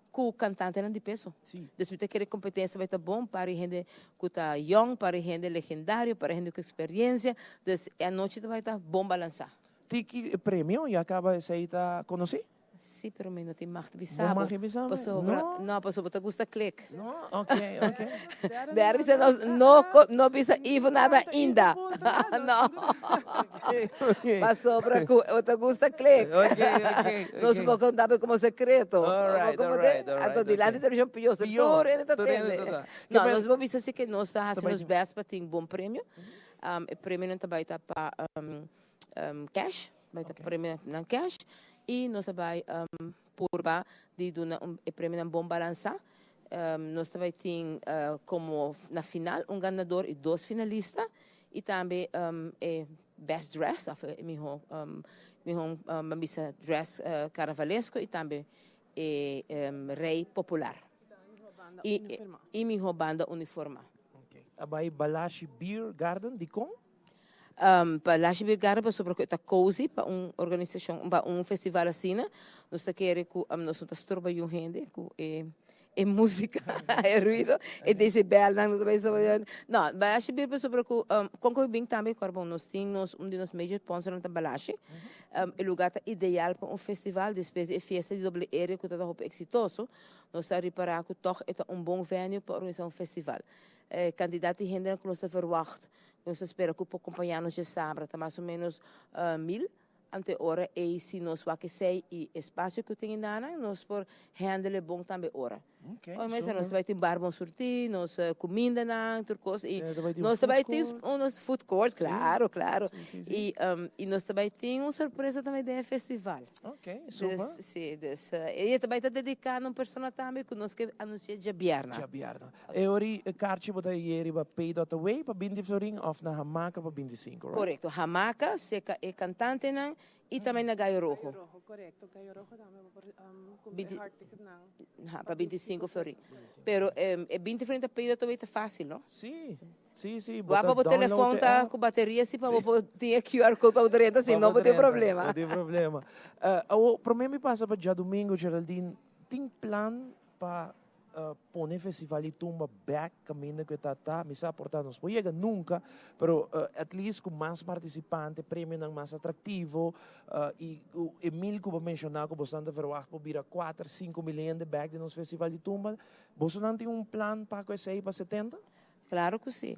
com o cantante de peso. Sim. Dus we querer competência vai estar bom para gente que está young, para gente legendário, para gente com experiência. Dus a noite vai estar bom balançar. Tiki prêmio e acaba essa aí tá conheci? Sim, pero não tem mais de bisabo. Não mais de bisabo? Não, passou para gusta click. Não, ok. Deve ser não precisa Ivo nada ainda. Não. Passou para outra gusta click. Ok. Não se pode contar como secreto. Alright. Então, de lá de televisão pior. Não, nós vamos ver se que nós fazemos best para ter bom prêmio. O prêmio também está para cash. Vai estar prêmio na cash. E nós vai purba de o prêmio na bom balança. Nós também tem como na final ganador e 2 finalistas e também best dress, uma missa dress carnavalesco e também rei popular. E minha banda uniforma. Okay. Abay Balashi Beer Garden di Kong? Para Beer Garden sobre que está cozy para organização, para festival assim, nós queremos que nós estamos trabalhando gente que música, é ruído, é decibel, não também sobre não, Balashi Beer sobre que concorre bem também com nós temos dos major sponsors da Balashi, o lugar tá ideal para festival, depois é festa de doble R que está muito exitoso, nós reparar que toch é bom venue para organizar festival. Candidato de gente que nós verwacht, nós espera que para acompanhar-nos de sábado, está mais ou menos 1000 ante hora e se nós que sei e espaço que tem na nós por handle bom também hora. Mas nós vai ter bar bom sortir, nós comida na outra coisa e nós também temos uns food court, claro. E nós também temos surpresa também do festival. Ok, super. Sim, e também está dedicado a pessoa também que nós que anuncia de Bierna. E ori kaartje wat ieri ba pay.away pa bindi floring of na hamaca pa bindi 5, right? Correto, hamaca, seca é cantante não e também na Gaio Rojo. Correto, Gaio Rojo também para 25 flori. Pero é 20 frente a peito também tá fácil, não? Sim. Sim. Bota o telefone tá com bateria se para ter QR Code com direita, assim não vai ter problema. Não tem problema. Para mim me passa para já domingo, Geraldine, tem plan para pone festival e tumba back caminho que tá misa portar nos chega nunca, pero at least com mais participantes, prêmio não mais atrativo e o Emil que mencionar que bastante verwacht por vir a 4, 5 milhões de back de nos festival e tumba, você não tem plan para que esse para 70? Claro que sim.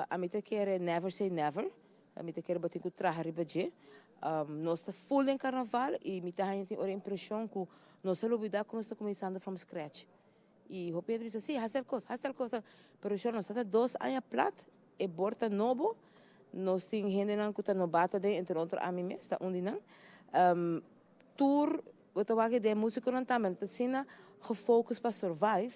A mim te quer never say never. A mim te quer bater com traje ribaje. Nós está full em carnaval e me tem a impressão que nós não olvidar que nós está começando from scratch. E o Pedro disse, sim, hacer coisa. Pero eu não está 2 anos plat, e borta novo, nós tem gente que está no bata de entre outros a mim mesmo, está onde não. Tour, wat we de música não também, está sendo gefocust para survive.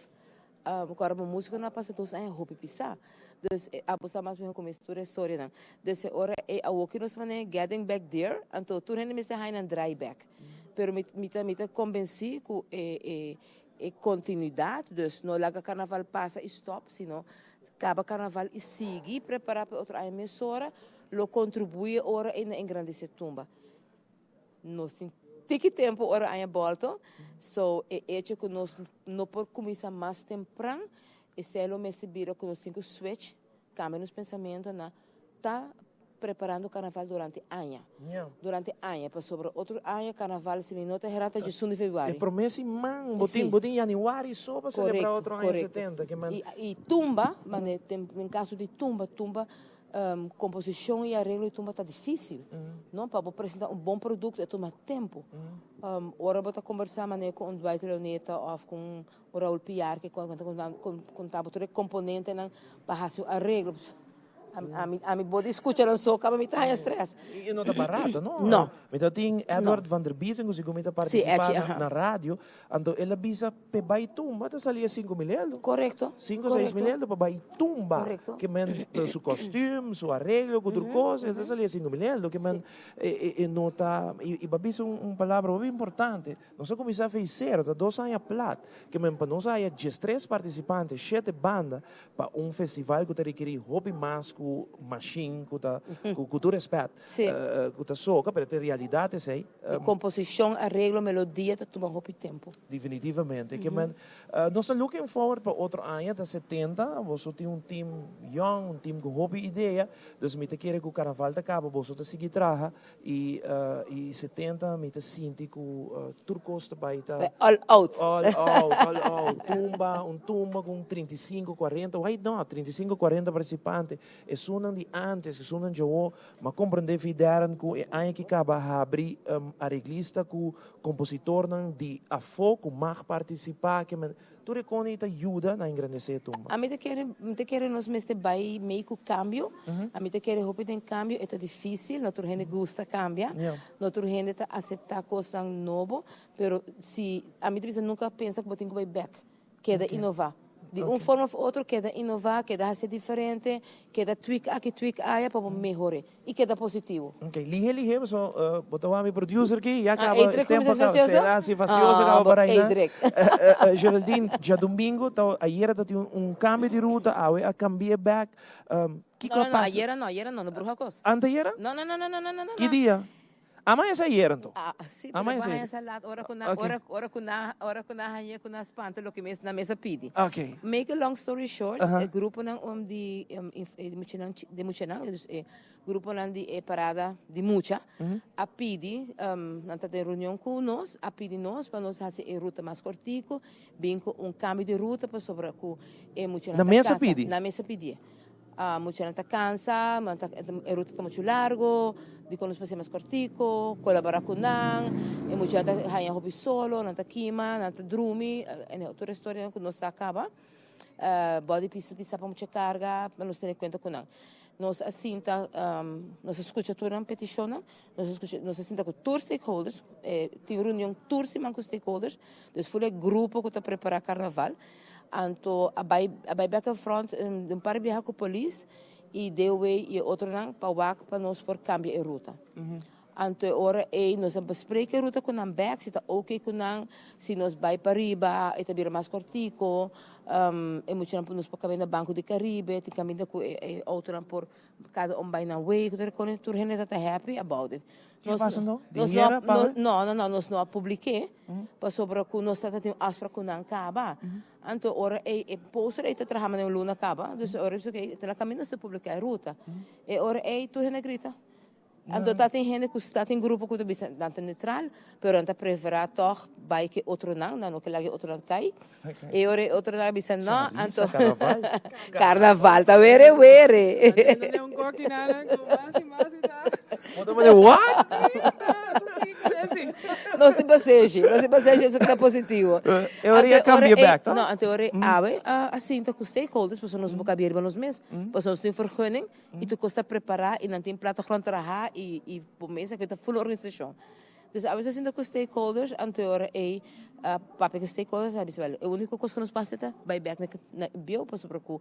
Agora a música não passa 2 anos hobby pisar. Dus a bossa mais bem como mistura história não. Dus ora é o que nós vamos getting back there, então tour gente me se hain and dry back. Pero me convenci que continuidade, dus não larga carnaval passa e stop, senão acaba carnaval e sigue preparar para outra emissora, lo contribui ora em engrandecer tumba. Nós tem tempo ora a volta, so é que nós não por começar mais temprano, e se elo me vira que nós temos que switch, cambia nos pensamentos, na tá preparando o carnaval durante ano. Durante ano, para sobre outro ano, carnaval se minuta herata de 1 de fevereiro. E promessa man, botin januário só para celebrar outro ano em 70, que man. E tumba, mas em caso de tumba composição e arreglo de tumba está difícil, não? Para apresentar bom produto é tomar tempo. Ora bota conversar com o Dwight Leoneta ou com o Raul Piar que contava todo componente para fazer arreglo. A mi body escucha não só acaba me tá estresse. E não tá barato, não? Não. Então tem Edward van der Biesen que começa participar na rádio, então ele avisa para vai tumba, tá salia 5 mil. Correto. 5 6 mil para vai tumba. Correcto. Que man su costume, su arreglo, outra coisa, tá salia 5 mil, que man e nota e babis palavra muito importante. Nós começar a fazer, tá 2 anos plat, que man para nós há 13 participantes, 7 bandas para festival que requer hobby mais machine, com tu respeito, com tu soca, para ter realidade, sei. Composição, arreglo, melodia, tá tomando muito tempo. Definitivamente. Que nós estamos looking forward para outro ano, da 70, você tem team young, team com hobby ideia, dus me te quer que o carnaval acaba, você te seguir traja, e 70, me te sinti que turcos também tá... All out. Tumba com 35, 40, why not? 35, 40 participantes. e sunan di antes, que sunan jo, ma compreende fideran ku e aya ki kaba habri arreglista ku compositor nan di afo ku mag participar que men tu reconi ta ajuda na engrandecer tumba. A mim te quero nós mesmo vai meio que cambio. A mim te quero hope tem cambio, é difícil, nossa gente gosta cambiar. Nossa gente tá aceitar coisas novo, pero se a mim nunca pensa que botem que vai back, queda inovar. De uma forma ou outra, queda inovar, queda ser diferente, queda tweak aqui, tweak aí para melhorar e queda positivo. Ok, lihe, so botawa mi producer ki, ya acaba Eidrek, tempo como acaba facioso? será facioso acaba para aí. Eidrek. Geraldine, já domingo, ayer tati cambio de ruta, a cambiar back. Não, ayer não, no Bruja Costa. Anteayer? Não. Que dia? Amanhã é ayer então. Sim, mas vai essa lá, hora que na hanya com nas panta lo que na mesa pedi. Okay. Make a long story short, o grupo nang de Muchanang, grupo nang de parada de Mucha, a pedi nanta de reunião com nós, a pedi nós para nós fazer a ruta mais cortico, bem com cambio de ruta para sobre com Muchanang. Na mesa pedi. Na mesa pedi. Mucha gente cansa, a ruta está muito largo, de quando nós mais cortico, colaborar com nang, e muita gente hanya hobby solo, nanta kima, nanta drumi, e outra história que nós acaba, body pisa para muita carga, mas nós temos conta com nang. Nós assinta, nós escuta toda uma petição, nós assinta com todos os stakeholders, tem reunião todos os stakeholders, dus foi grupo que está preparando carnaval. Anto abai back and front par biha com polícia e deu e outro não para nós por cambiar a ruta. Anto ora nós bespreken a ruta com a back se está ok com nang se nós vai para riba e tabira mais cortico e muito não nos para caminhar banco de Caribe tem caminhar com outro não por cada vai na way que o tour gente está happy about it. Nós não publiquei para sobre que nós está tendo aspra com nang caba. Anto ora poster está trabalhando em luna caba, dus ora isso que está na caminho de publicar a ruta. E ora tu gente grita. Anto tem gente que está em grupo que está bastante neutral, pero anta prefere toch vai que outro não que lá outro não cai. E ora outro não bisa não, anto carnaval tá vere. Não é coque nada, com mais tá. What? Não se baseje isso que está positivo. Eu ia cambiar back, tá? Não, ante ora assim tá com stakeholders, para nós boca abrir nos mês, para nós tem vergunning e tu custa preparar e não tem plataforma trabalhar e por mês que tá full organização. Dus a vezes ainda com stakeholders, ante ora papi que stakeholders, sabe, o único coisa que nos passa é vai back na bio para sobre que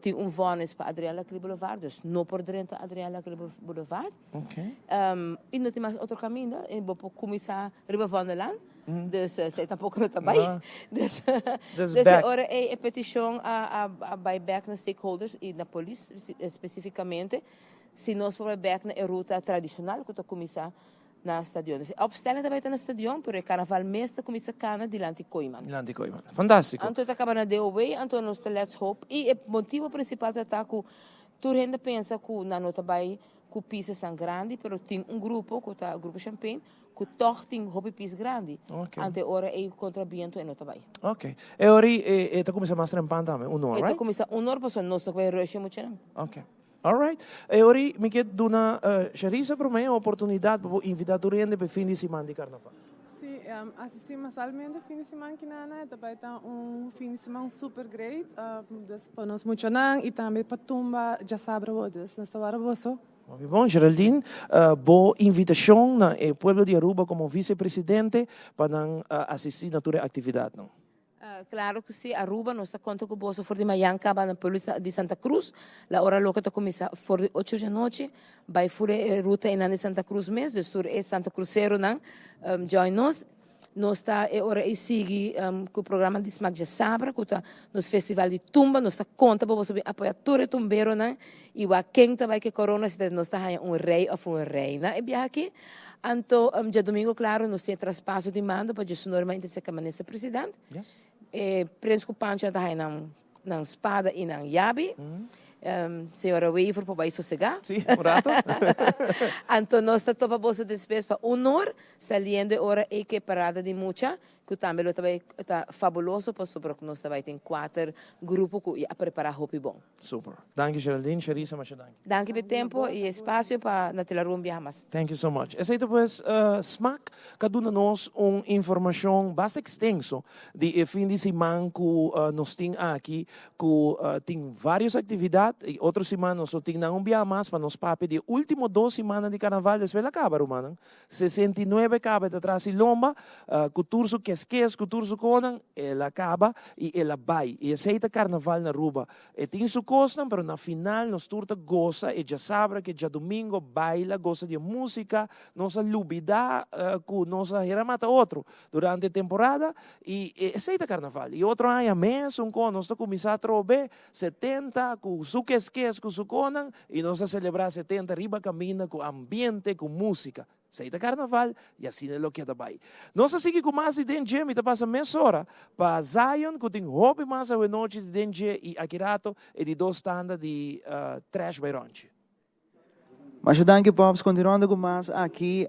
tem vones para Adriana Lacri Boulevard, dus não por dentro Adriana Lacri Boulevard. Okay. E não tem mais outro caminho, e vou começar Riba Vanderland, dus zij tampouco não trabalha. Dus agora é petição a buyback na stakeholders e na polícia especificamente, se nós for back na ruta tradicional que está começar na stadion. Dus opstellen daarbij na stadion, per carnaval meeste comincia cana di Lanticoiman. Fantastico. Anto acaba na DOW, anto nos let's hope. E o motivo principal é que tu rende pensa que na nota vai que pisas são grandes, pero tem grupo, que tá grupo Champagne, que toch tem hobby pis grande. Ante ora é contrabiento e nota vai. Ok. E ora tá começa mais trempando também, right? Tá começa hora, pois não se vai rush muito não. Ok. All right. E ora mi quer dona Charissa para mim a oportunidade para invitar tu rende para fim de semana de carnaval. Sim, assisti mensalmente fim de semana que nana, também tá fim de semana super great, dus para nós muito e também para tumba já sabe dus nesta hora você. Muito bom, Geraldine. Boa invitação na Pueblo de Aruba como vice-presidente para assistir a tua atividade. Não? Claro que sim, Aruba nós está conta com o bolso for de Mayanca na polícia de Santa Cruz, a hora louca está começar for de 8 da noite, vai fure ruta em Santa Cruz mês, dus tur é Santa Cruzeiro não, join nós. Nós está hora e sigue com o programa de Smack de Sabra, que está nos festival de tumba, nós está conta para você apoiar todo tumbeiro não, e o quem também que corona se nós está rei ou uma reina, e bem aqui. Anto dia domingo claro nós temos traspasso de mando para Jesus normalmente ser caminista presidente. Yes. Prens com pancho está aí na espada e na yabe. Senhora Waver para vai sossegar. Sim, um rato. Anto nós está topa bolsa de despesa para honor, saliendo hora e que parada de mucha, que também está fabuloso, por sobre que nós também tem 4 grupos que ia preparar hopi bom. Super. Dank je Geraldine, Charissa, mas dank. Dank pelo tempo e espaço para na Telarum Biamas. Thank you so much. Aceita pues, SMAC, kaduna nos informação bastante extenso de fim de semana que nós temos aqui, que tem várias atividades, e outra semana nós temos um dia mais para nos pape de último 2 semanas de carnaval, después acaba, Romana. 69 acaba de atrás e lomba, culturso que culturso conan, ela acaba e ela vai. E aceita carnaval na Ruba. E tem su costa, pero na final nós turta goza e já sabe que já domingo baila, goza de música, nossa lubida, que nossa heramata outro durante a temporada e aceita carnaval. E outro ano mês, nós começar a trobe 70, com su que com su conan, e nós a celebrar 70 riba camina com ambiente, com música. Aceita carnaval e assim é o que vai. Nós seguimos com mais de DNG, me passa meia hora para Zion, que tem hobby mais a noite de DNG e Akirato e de 2 tandas de Trash Baironchi. Mas danke Pops, continuando com mais aqui,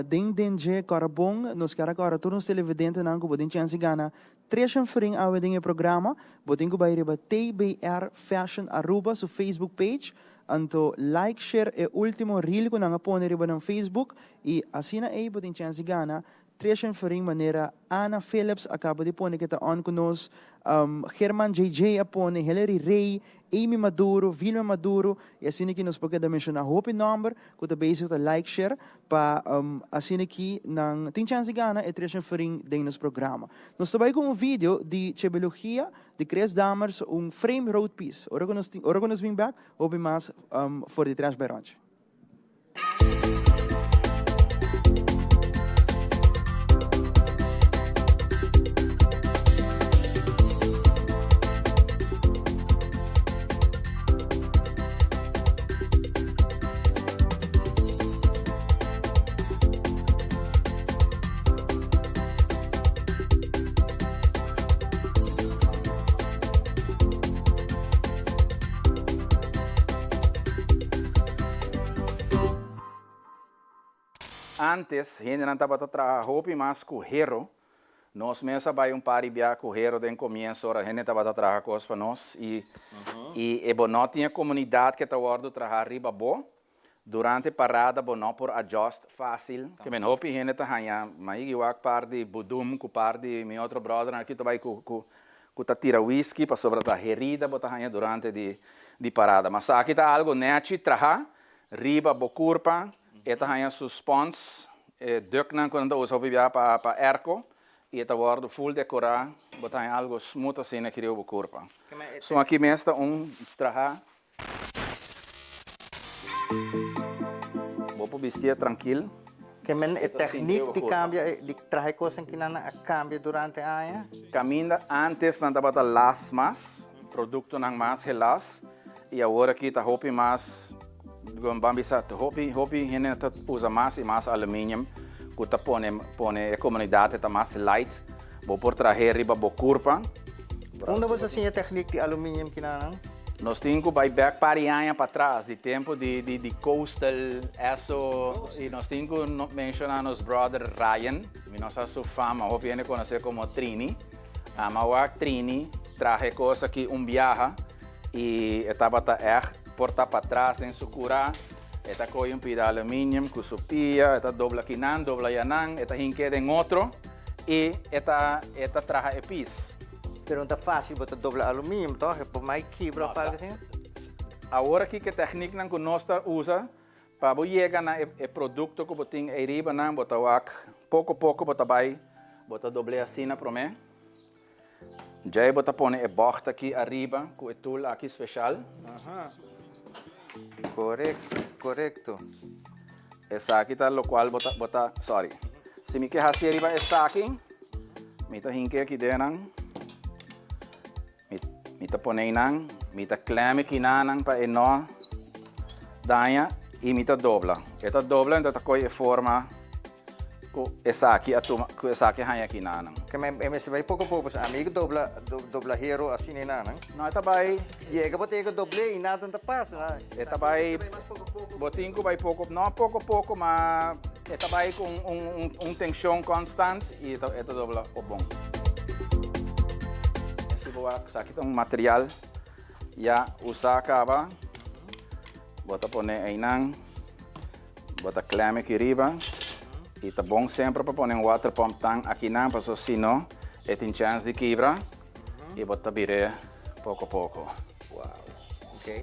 DNG Corabong, nos cara agora todos os televidentes não que podem chance ganhar 3 free ao dinhe programa, podem go by TBR Fashion Aruba su Facebook page. Anto like, share e último reel ko nga pone riba ng Facebook e asina ay podem chance gana 3 free maneira Ana Phillips acaba de pone kita on kunos Herman JJ apone Hilary Ray Amy Maduro, Vilma Maduro, e assim que nos pode mencionar hope number, que tá basic tá like share para assim que nang tem chance gana e 3 free dentro nos programa. Nós trabalhamos com um vídeo de Chebelogia de Chris Dammers, frame road piece. Ora nos bring back, hope mais for the trash barrage. Antes, gente não estava trabalhando mais com o hero. Nós mesmos vai paribia com o hero desde o começo, a gente estava trabalhando com para nós. E não tinha comunidade que estava trabalhando riba boa. Durante a parada, não por adjust fácil. Que men hopi gente está ganhando, mas eu acho par de budum, com par de meu outro brother aqui também com tira whisky para sobre a herida, botar ganhando durante de parada. Mas aqui está algo neti traha, riba bocurpa. Eta hanya suspens, duk nan quando usa o bibia para erco, e eta guardo full decorar, botar algo smooth assim na criou o corpo. So aqui mesmo traha, vou vestir tranquilo. Que men a técnica de cambia, de traje coisas que não cambia durante a ano. Caminha antes não estava las mas, produto não mais relas, e agora aqui está hopi mais Bambisa, hopi gente usa mais e mais alumínio, que tá pone a comunidade está mais light, vou por trazer riba bo curva. Onde você assim a técnica de alumínio que não? Nós temos que ir back para para trás, de tempo de coastal, isso, e nós temos que mencionar nos brother Ryan, nossa sua fama, hopi ele conhece como Trini, mas Trini traje coisa que viaja e estava porta para trás em sucura, eta coi um pida alumínio com supia, eta dobla kinan, dobla yanan, eta hinque em outro e eta traja epis. Pero não é fácil botar dobla alumínio, então é por mais quebra para assim. Agora que técnica não que nós usa para chegar na produto que botin aí riba não botar pouco botar vai botar doble assim na prome. Já botar pone a borda aqui arriba com o tool aqui especial. Correcto. Essa aqui tá o qual bota, sorry. Se me quer fazer riba essa aqui, me tá hinque aqui dentro, me tá ponei nang, me tá clame aqui nang para eno, danha e me tá dobla. Esta dobla então tá coi a forma com essa aqui hanya aqui nang. Que me se vai pouco, amigo dobla hero assim nang. Não tá vai. Chega botar doble e nada tá passa, né? Tá vai botinho vai pouco, não pouco, mas esta vai com tensão constante e esta dobla o bom. Esse boa, aqui tem material já usar acaba. Bota pone aí nang, bota klemme aqui riba. E tá bom sempre para pôr um water pump tang aqui nang, para senão tem chance de quebrar. E bota bire pouco a pouco. Wow. Okay.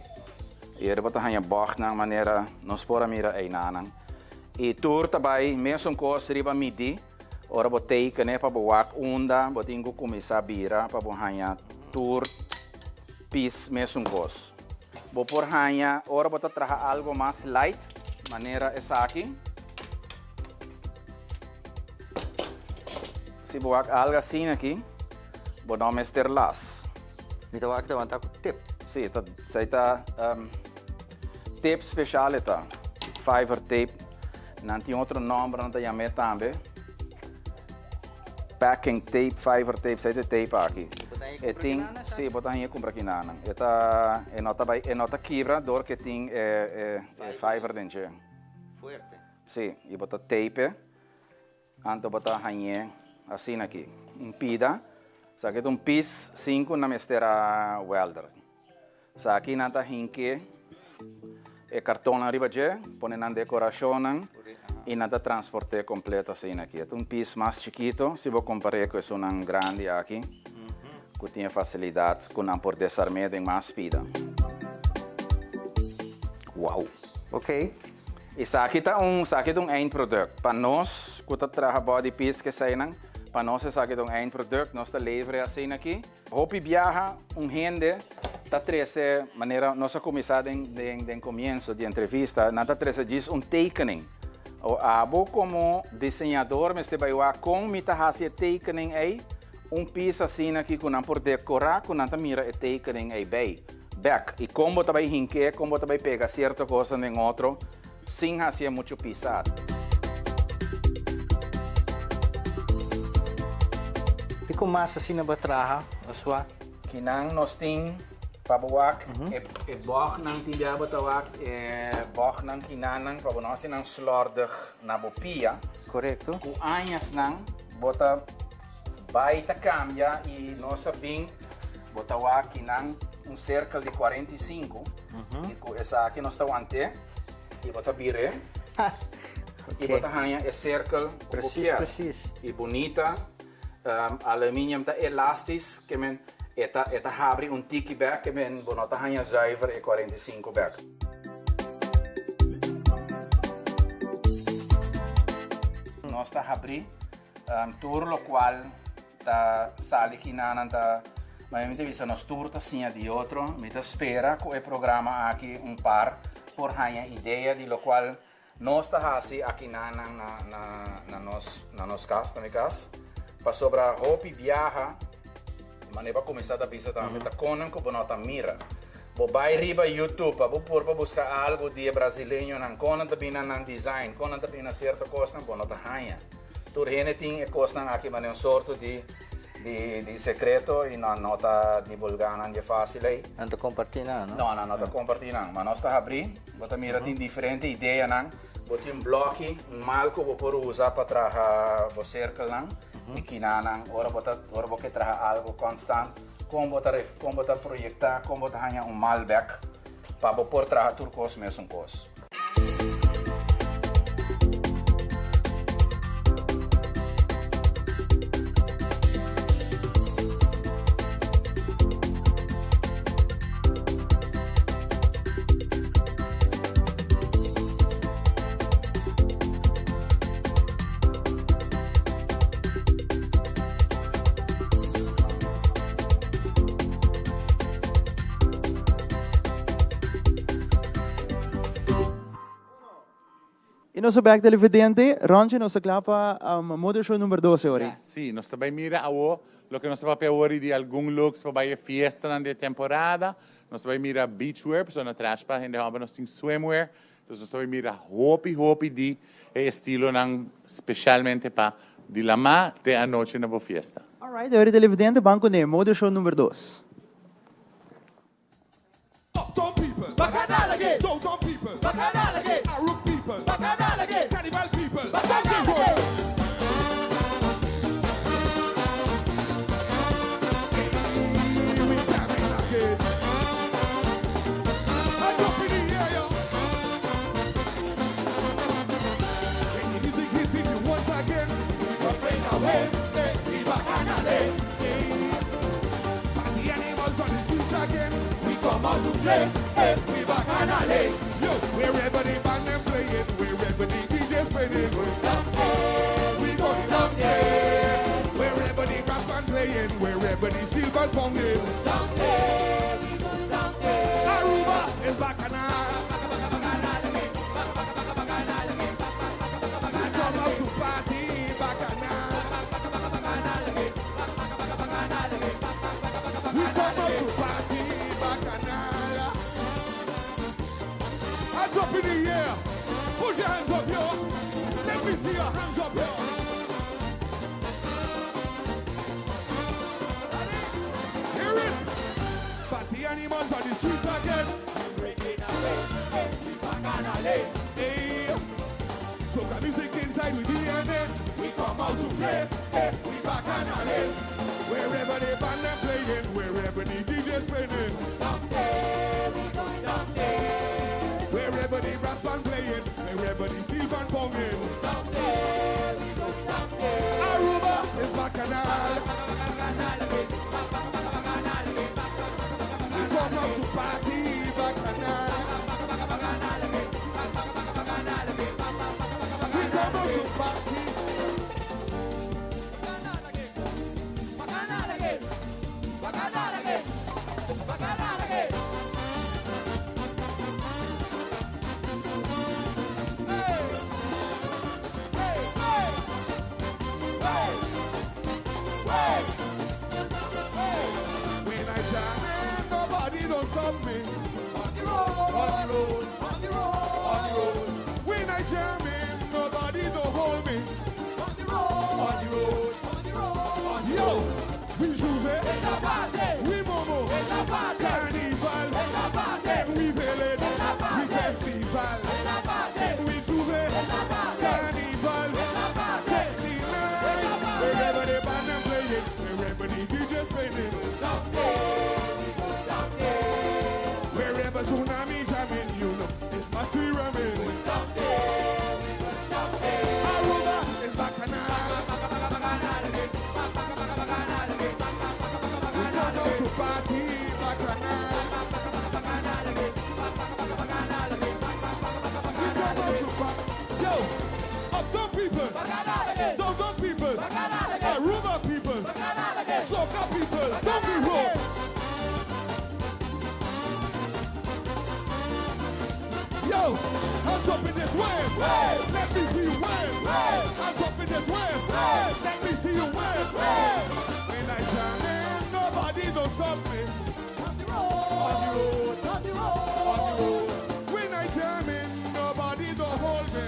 E ele bota hanya bocht na maneira nos pora mira aí nanang. E tur também mesmo coisa riba midi. Ora botei que né para boak onda, botei ingo começar a bira para hanya tur pis mesmo coisa. Vou por hanya, ora bota traga algo mais light, maneira essa aqui. Se boak algo assim aqui, vou dar mester las. Então aqui tá um tip. Sim, tá tape special tá. Fiber tape. Não tem outro nome não tem a também. Packing tape, fiber tape, sai tape aqui. E tem, sim, botar aí comprar aqui nana. Eta nota quebra dor que tem fiber dentro. Fuerte. Sim, e botar tape. Anto botar aí assim aqui. Impida. Sa que um piece 5 na mestera welder. Sa aqui nata hinke e cartão arriba je, pone na decoração e nata transporte completo assim aqui. É piece mais chiquito, se vou comparar com esse grande aqui, que tem facilidade com não por desarmar em mais speed. Wow. Ok. E sa aqui tá um end product. Para nós, que tá traga body piece que sai nang para nós esse aqui é um eindproduct, nós está livre assim aqui. Hopi viaja gente, tá treze maneira nós começar em começo de entrevista, nós tá treze diz tekening. O abo como desenhador, mas te vai como me tá fazendo tekening aí, piece assim aqui com não por decorar, com não tá mira tekening aí bem, back. E como tá vai hinque, como tá vai pegar certa coisa em outro, sem fazer muito pisado. E como massa assim na batraha, a sua? Kinang nós tem pabuak, e boch nang tindia batawak, boch nang kinanang pabonós nang slordig na bopia. Correto. Ku anyas nang bota baita cambia e nossa bing botawak kinang cercle de 45. E ku essa aqui nós tá ante e bota bire. E bota hanya e cercle precis. E bonita. Aluminium tá elastis que men eta abre tiki bag que men bonota hanya zuiver e 45 bag. Nós tá abri tour lo qual tá sali kinanan tá mas me visa nos tour tá sim de outro me tá espera que o programa aqui par por hanya ideia de lo qual nós tá hasi aqui na nos casa na casa. Para sobra hopi viaja, mas vai começar a visitar também. Tá conan que bonota mira. Vou vai riba YouTube, vou por para buscar algo de brasileiro, não conan também na design, conan também na certa coisa, bonota hanha. Tur gente tem coisa aqui, mas é sorte de secreto e não nota divulgar não é fácil aí. Não tá compartilhando, não? Não, não tá compartilhando, mas nós tá abrir, bota mira tem diferente ideia não. Botei bloco, malco vou por usar para trabalhar o cerco não. E kinanang ora bota trabalhar algo constante, como bota projetar, como bota hanya malback para por trabalhar turcos mesmo coisa. E nosso back televidente, Ronchi, nossa clapa Motor Show número 12 ora. Sì, nós também mira a lo que nós vamos ora de algum looks para ir fiesta na temporada. Nós também mira beachwear, para nós trash para gente nós tem swimwear. Então nós também mira hopi de estilo não especialmente para de la ma de a noite na boa fiesta. Alright, ora televidente, banco ne Motor Show número 2. Uptown people, Bacchanal again. Downtown people, Bacchanal again. Arab people, Bacchanal again. Carnival people, play, hey, we bacchanal. Yo, wherever the band them playing, wherever the DJ's playing, we down there, we going down there. Wherever the brass band playing, wherever the steel band pounding, down there, we going down there. Aruba is bacchanal. We come out to party, bacchanal. We come out to party, bacchanal. Hands up in the air. Put your hands up here. Let me see your hands up here. Hear it. Party animals on the streets again. Breaking away, hey, we bacchanal. Hey, soca music inside with DNA. We come out to play, hey, we bacchanal. Wherever the band them playing, wherever the DJ's playing, down there, we going down there. Wherever the brass band playing, wherever the steel band pounding, down there, we going down there. Aruba is bacchanal. We come out to party, bacchanal. We come out to party. When I jam, nobody don't stop me. On the road, on the road, on the road, on the road. When I jam in, nobody don't hold me. On the road, on the road, on the road, on the road. Yo, we Juve, we Momo, Carnival, we Village, we Festival, we Juve, Carnival, 69. Wherever the band them playing, wherever the DJ's playing, wherever tsunami jamming, you know, it's my free ramming. Aruba is bacchanal. We come out to party, bacchanal. We come out to party. Yo, uptown people, downtown people, Aruba people, soca people, don't be wrong. Yo, hands up in this wave. Let me see you wave. Hands up in this wave. Let me see you wave. When I jam in, nobody don't stop me. On the road, on the road, on the road, on the road. When I jam in, nobody don't hold me.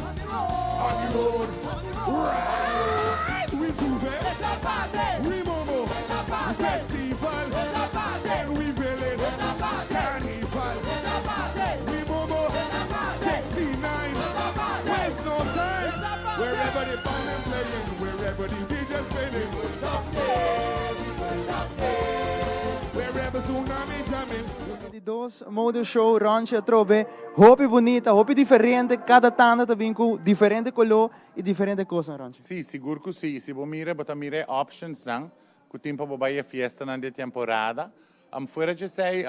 On the road, on the road, on the road. Right. We Juve, we Momo, we Festival, we Village, Carnival, we Momo, 69. Waste no time. Wherever the band them playing, wherever the DJ's playing, wherever tsunami jamming. Di dos modo show ranche trobe hopi bonita hopi differente cada tanda também com diferente color e diferente coisa ranche. Sì, sicuro che sì. Si può mire options lang. Cu tempo babaia fiesta nan de temporada. Fuera che sei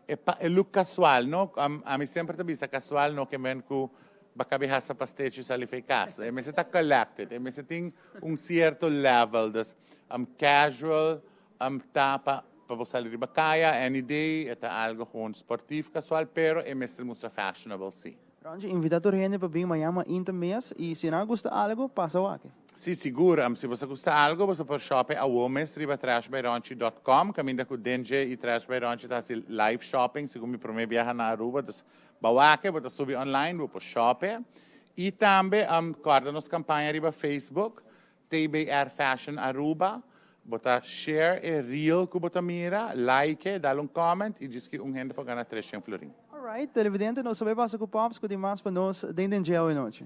è look casual, no? A mi sempre te bisa casual no che men cu bacabihasa pasteci sali fei casa. E mi se ta collected. E mi se ting un certo level des casual tapa para você sair de bacaia, any day, é algo gewoon sportivo, casual, pero é mesmo muito fashionable, sim. Ranche, invitado gente para vir Miami intermês e se não gosta algo, passa o aqui. Sì, sicuro. Se você gosta algo, você pode shopping a Womes, riba trashbyronchi.com, caminha com o DJ e Trashbyronchi, tá assim, live shopping, segundo para mim viajar na Aruba, das bawake, você subir online, você pode shopping. E também, guarda nos campanha riba Facebook, TBR Fashion Aruba, bota share e reel que bota mira, like, dá comment e diz que gente para ganhar 300 florin. Alright, televidente, nós sabemos que o papo que demais para nós dentro de hoje noite.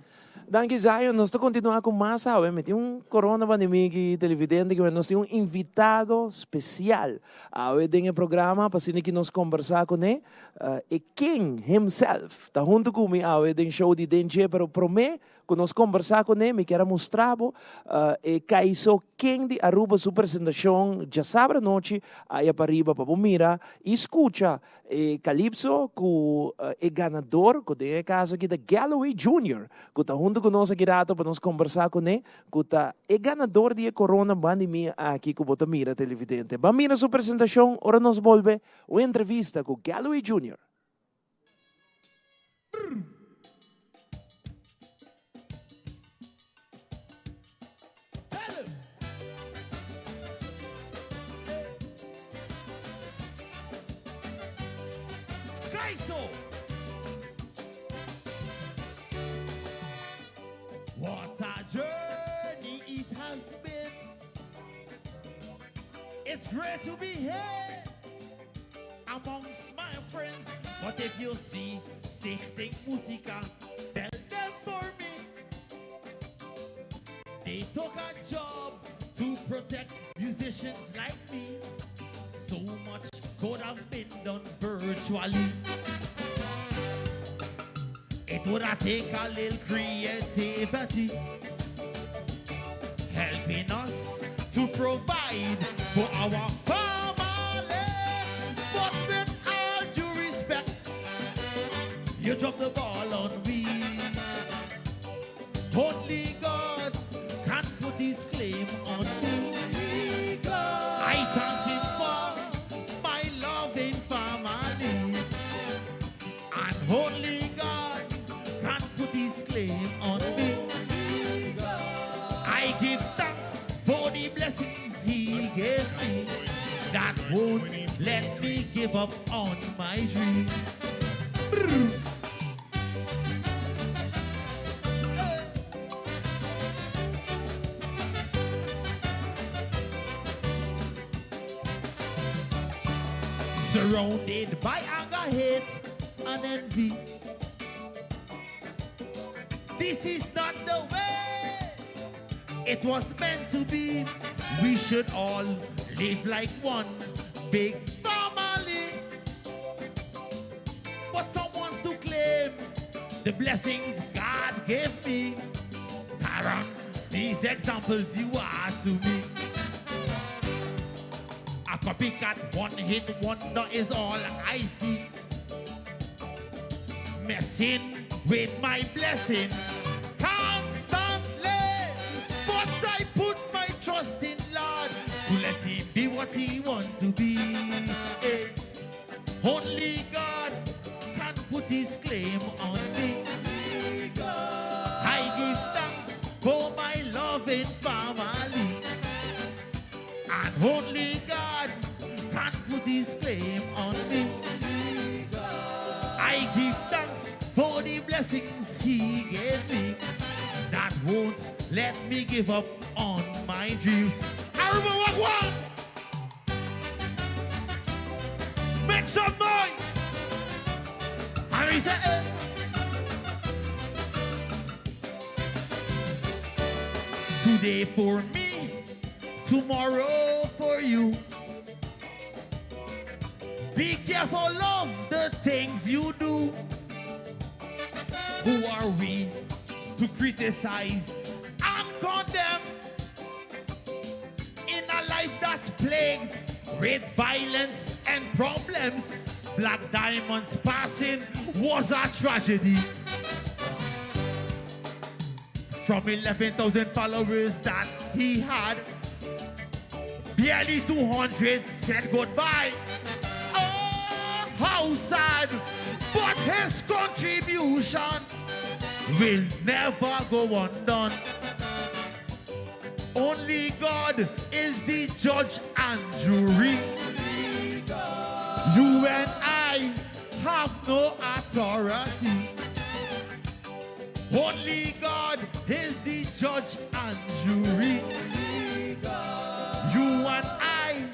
Danke Zion, nós estamos continuando com mais, sabe? Met corona pandemia que televidente que nós temos invitado especial ao desse programa para que nós conversar com ele. E King himself, está junto comigo ao show de Denje, pero promete que nós conversar com ele, me quer mostrar e caiu King de Aruba sua apresentação já sábado noite aí para riba para mira e escuta Calypso que é ganador que é caso aqui da Galloway Jr. que está junto conosco aqui rato para nós conversar com ele que é ganador de corona pandemia aqui que bota mira televidente. Vamos mira sua apresentação, ora nos volve uma entrevista com Galloway Jr. What a journey it has been. It's great to be here amongst my friends. But if you see Stichting Musica, tell them for me. They took a job to protect musicians like me. So much could have been done virtually. It would have taken a little creativity, helping us to provide for our family. But with all due respect, you drop the ball on me. Only God can put his claim on me. I thank him for my loving family, and only God can put his claim on me. I give thanks for the blessings he gave me that won't let me give up on my dream. Surrounded by anger, hate, and envy. This is not the way it was meant to be. We should all live like one big family. But some wants to claim the blessings God gave me. Taran, these examples you are to me. A copycat, one-hit wonder is all I see. Messing with my blessing constantly, but I put my trust in Lord to let him be what he wants to be. Hey. Only God can put his claim on me. I give thanks for my loving family, and only God can put his claim on me. I give thanks for the blessings he gave me that won't let me give up on my dreams. Aruba Wagwan! Make some noise! And he said, eh. Today for me, tomorrow for you. Be careful of the things you do. Who are we to criticize and condemn in a life that's plagued with violence and problems? Black Diamond's passing was a tragedy. From 11,000 followers that he had, barely 200 said goodbye. Oh, how sad! But his contribution will never go undone. Only God is the judge and jury. You and I have no authority. Only God is the judge and jury. You and I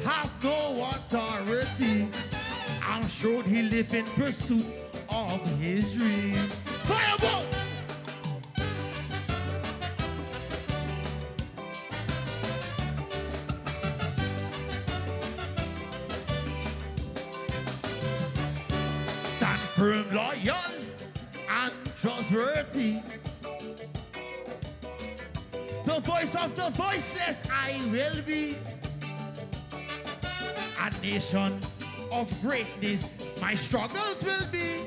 have no authority. I'm sure he live in pursuit of his dream. Fireball! firm, loyal, and trustworthy. The voice of the voiceless I will be. A nation of greatness my struggles will be.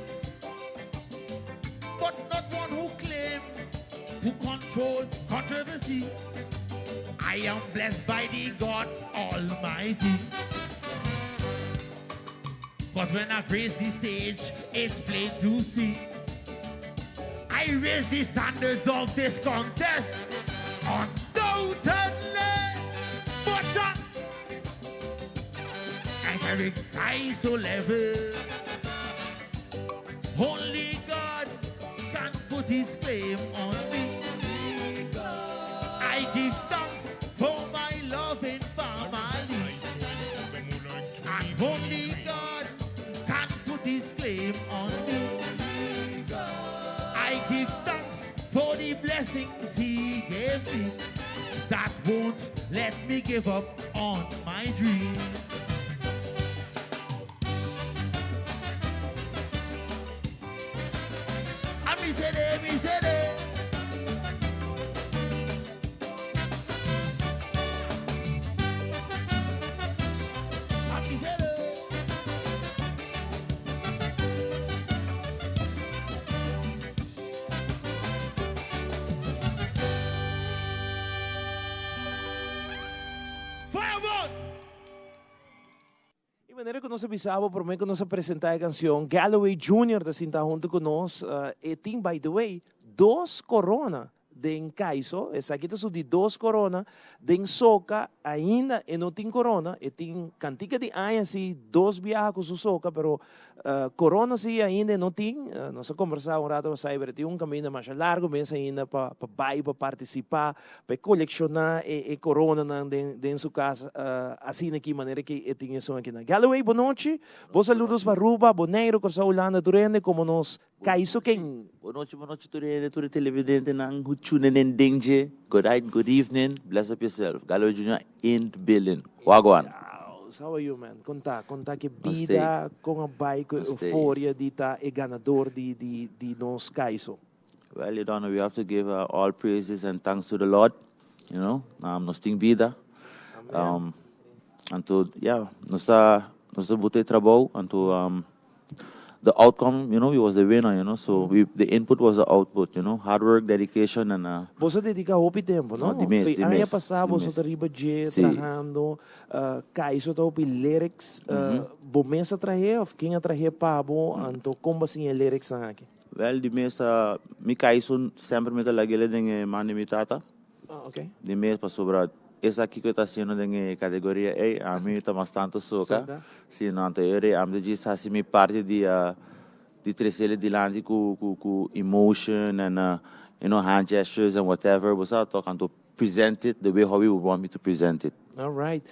But not one who claims to control controversy. I am blessed by the God Almighty. But when I grace the stage, it's plain to see. I raise the standards of this contest, undoubtedly. But I reach ISO level. Only God can put his claim on me. I give thanks for my loving family. And only God can put his claim on me. I give thanks for the blessings he gave me. That won't let me give up on my dream. Misery. De maneira que nós avisava, por meio que nós apresentar a canção, Galloway Jr. está sentado junto conosco, e tem, by the way, 2 corona den Kaiso, essa aqui está de 2 corona, den Soca ainda e não tem corona, e tem cantica de anos assim, 2 viagens com Soca, pero corona sim ainda não tem, nós conversamos rato, mas tem caminho mais largo, mesmo ainda para participar, para colecionar e corona dentro sua casa, assim aqui, maneira que tem isso aqui. Galloway, boa noite, bons saludos para Ruba, Boneiro, Corsa Holanda, Turende, como nós Kaiso quem? Boa noite, Turende, Turende televidente, nang tuning in danger. Good night, good evening, bless up yourself. Galloway Jr. in the building. Wagwan. How are you, man? Conta que vida com a bike, euforia de estar e ganador de nos Kaiso. Well, you don't know, we have to give all praises and thanks to the Lord, you know, nos ting vida. And to, nos butei trabalho, and to, the outcome, you know, he was the winner, you know, so the input was the output, you know, hard work, dedication, and... Você dedica houve tempo, não? De mês. Ano passado, você está riba de trabalhando, Kaiso está ouvindo lyrics, bom mês atrair, ou quem atrair pabo, então como assim é lyrics aqui? Well, de mês, mi Kaiso sempre me talaga de mani mi tata. Ok. De mês para sobrar. Essa aqui que eu estou fazendo na categoria A, a mim está bastante soca. Sim, não, anterior, a mim diz assim, me parte de trazer de lá com emotion and, you know, hand gestures and whatever. But I'm talking to present it the way how we would want me to present it. All right.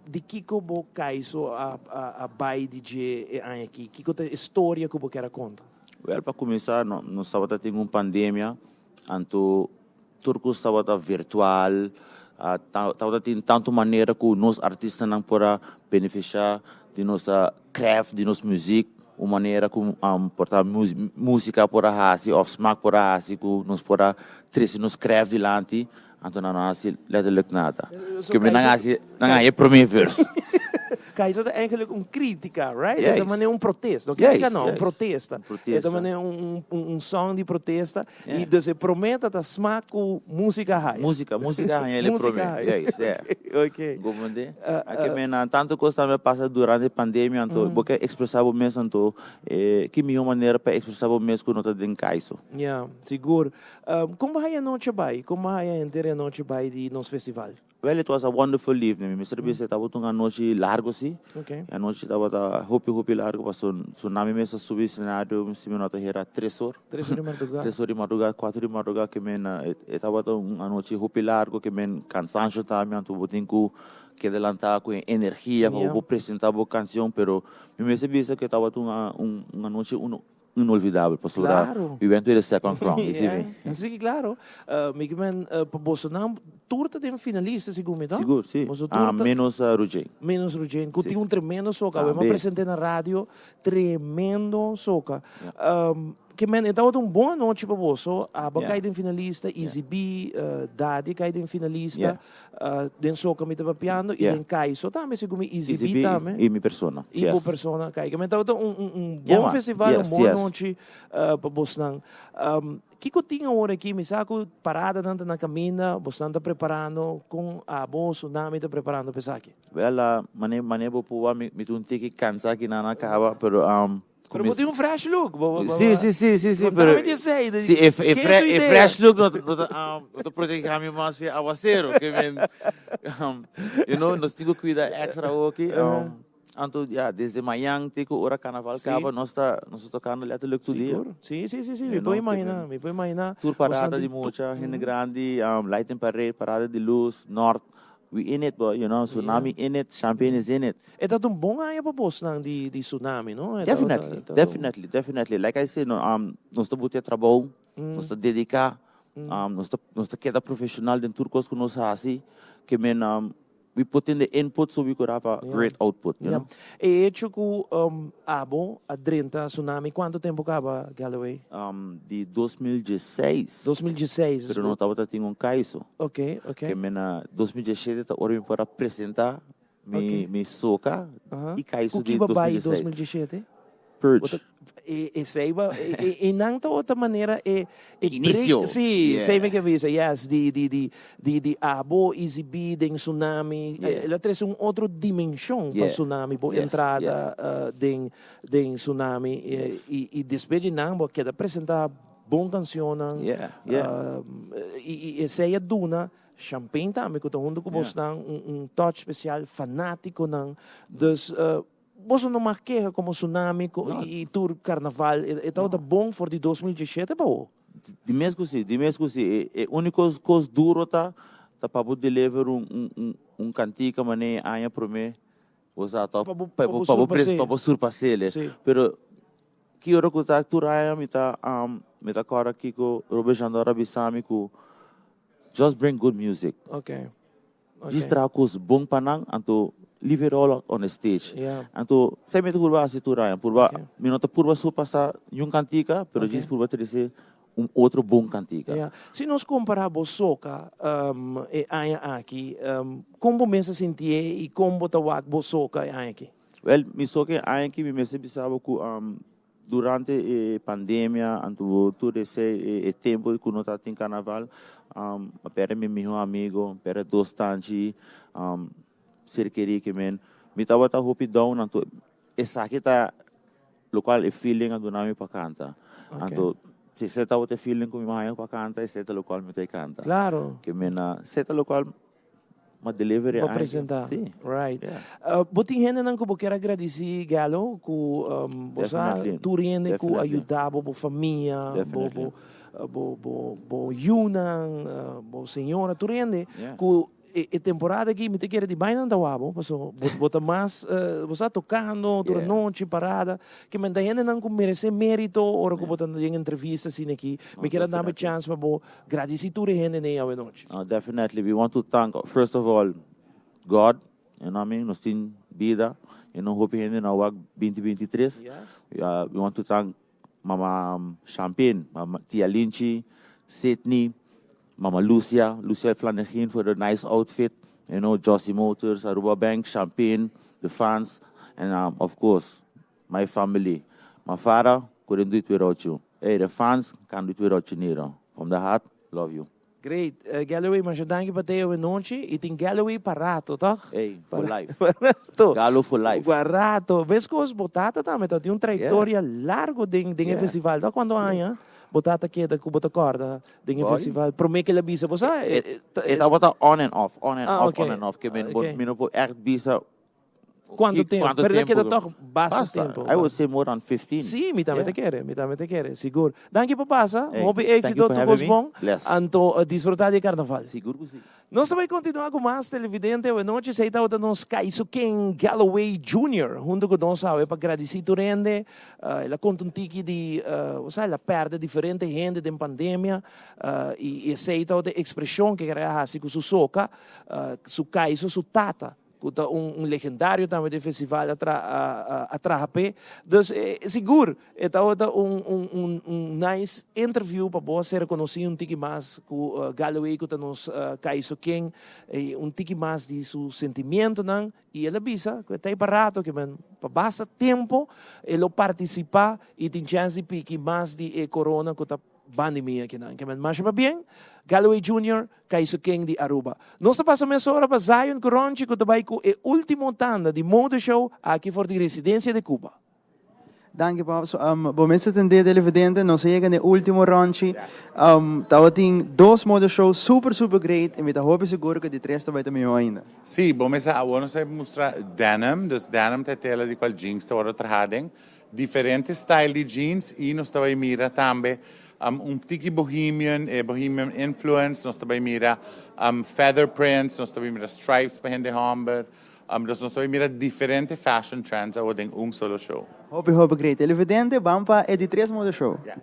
De Kiko bo Kaiso a bai DJ aqui, Kiko a história que você quer contar? Well, para começar, nós estávamos tendo uma pandemia, então tudo estava virtual. Estava tendo tanta maneira que nós artistas não podem beneficiar de nossa craft, de nossa música, uma maneira como portar música por a ou smaak por a que nós podemos trazer nossa craft delante, então não há letterlijk nada. Que me não há para mim verso. Kaiso é eigenlijk crítica, right? Yes. É também protesto. Yes, Não, protesta. É também som de protesta. E você promete que smaak com música high. Música high, ele promete. Yes, Ok. Gomande. Aqui me tanto coisa me passa durante a pandemia, então porque expressar o mesmo, então que melhor maneira para expressar o mesmo que nota de Kaiso. Yeah, seguro. Como vai a noite vai? Como vai a inteira noite vai de nos festival? Well, it was a wonderful evening. Mr. Bise estava uma noite largo sim. Okay. A noite estava hopi largo, passou nami mesa subir cenário, se me nota era 3 horas. 3 horas de madrugada. 3 horas de madrugada, 4 de madrugada que men estava uma noite hopi largo que men cansancio também, então botin que adelantar com energia para apresentar a canção, pero me Bise que estava uma noite inolvidável. Pastor, Claro. we went to the second round. You see Yeah. me? Sim, claro. Mik men pa Bolsonaro turta de finalista, segundo então? Seguro, sim. Bolso turta. Menos Ruggiero. Menos Ruggiero, que tinha um tremendo soca. Eu me Também. apresentei na rádio, tremendo soca. Que men, então, boa noite para você. A Bacai de finalista, Easy B, Daddy cai de finalista, den soca me estava piano, e den cai. So também, segundo Easy B também. E minha persona. E boa persona cai. Então, bom man. festival, Yes, boa yes. noite para você. Que eu tinha hora aqui, me saco parada dentro na caminha, você está preparando com a boa tsunami, está preparando para aqui. Well, mané po me tunti que cansa que na cava, pero Pero você tem um fresh look. Sí, pero Também sei. sí, fresh look no protege a mim mais que aguacero, que men, you know, nos tigo cuida extra aqui. Anto, desde manhã, tico hora carnaval cava, nós tá tocando ali até o outro dia. Sim, me pode imaginar. Tour parada de mucha, gente grande, lighting parade, parada de luz, norte. We in it, but you know, tsunami in it, champagne is in it. É dado bom aí para você de tsunami, não? Definitely. Like I said, nós estamos botando trabalho, nós estamos dedicar, nós estamos queda profissional dentro do curso que nós fazemos, que we put in the input so we could have a great output, you know. E hecho que abo a 30 tsunami, quanto tempo acaba, Galloway? De 2016. 2016. Pero não estava tendo um caso. Ok. Que na 2017 tá hora para apresentar me soca e caso de 2017. Purge. E não de outra maneira Início. Sim, sei bem que avisa. Yes, de abo exibir de tsunami. Ela traz outra dimensão para tsunami, para entrada de tsunami e depois de não, que apresentar bom canção. E sei a duna. Champagne também, que eu estou com você, touch especial, fanático, dus você não marqueia como tsunami e tour carnaval, é tudo bom for de 2017, pô? De mesmo sim. É único coisa duro tá para deliver cantica mané aia para mim, você tá para surpassar ele. Pero que hora que tá tour aia me tá cara aqui com Robert Jandora Bisami com just bring good music. Okay. Distra coisa bom panang anto leave it all on the stage. Anto sempre curva assim turaya, minota purva supasa yung cantica, pero diz purva terese outro bom cantica. Se nós compararmos soca e aia aqui, como você sentia e como tawag bo soca e aia aqui? Well, mi soca aia aqui me sabia que durante a pandemia, anto todo esse tempo que nós tá em carnaval, para meu amigo, para dois tanti, serqueria que me tava hopi down, anto essa aqui tá local e feeling do nome para cantar. Anto se você tava te feeling com meu para cantar, esse tá local me te canta. Claro. Que me na se tá local ma delivery para apresentar. Sim. Right. Botin gente não que eu quero agradecer Galo que você turende que ajudava a família, bo Yunan, bo senhora turende que e temporada aqui me te quer de bem não tawabo, passo bota mais você tocando toda noite parada que me da gente não merece mérito ora que botando em entrevista assim aqui me quer dar uma chance para bo agradecer toda gente nem a noite. Definitely we want to thank first of all God, you know what I mean, nos tem vida, you know, hope gente na wag 2023. We want to thank Mama Champagne, Mama Tia Lynchie, Sydney, Mama Lucia Flanagan for the nice outfit, you know, Josie Motors, Aruba Bank, Champagne, the fans, and of course, my family. My father couldn't do it without you. Hey, the fans can't do it without you neither. From the heart, love you. Great. Galloway, mas danke para te noite e tem Galloway parato, tá? Hey, for life. Barato. Galo for life. Barato. Vês que os botata também, tem uma trajetória larga de festival, tá? Quando há, botata queda com bota corda de festival. Para mim que ela bisa, você It on and off, que me no echt bisa Quanto tempo? Quanto Perché tempo? dat toch basta tempo. I would say more than 15. Sì, mi Yeah. te chiede, sicuro. Danke papasa, Hey, mobi thank éxito you for tu having me. bom, Bless. anto disfrutar de carnaval. Seguro que sim. Nós vamos continuar com mais televidente. Hoje noite você está nos Kaiso King Galloway Jr. Junto com nós, para agradecer o rende. Ela conta um tique de, ela perde diferente gente da pandemia. E aceita a expressão que era assim com sua soca, su Kaiso, su tata. Legendário também do festival Atrahapé. Dus seguro, esta nice interview para você reconhecer tique mais com Galloway, que nos Kaiso King, tique mais de seu sentimento, não? E ele avisa que está parado, que basta tempo, ele participar e tem chance de pique mais de corona que está pandemia que não, que mas bem, Galloway Jr., Kaiso King de Aruba. Nós passamos essa hora para Zion Coronchi, que também com o último tanda de Moda Show aqui for de residência de Cuba. Danke, Paps. Bom, mensen ten deel televidente, nós chegamos no último ronde. Tava tem 2 moda shows super great e me tá hope seguro que de 3 vai também ainda. Sì, bom, mas a ono se mostra denim, dus denim te tela di qual jeans te ora trahading, differente style di jeans e nós também mira também tiki bohemian influence, nós também mira feather prints, nós também mira stripes para gente hamber, nós também mira differente fashion trends ao ding solo show. Hope great. Televidente, vamos para de 3 moda show. Yeah.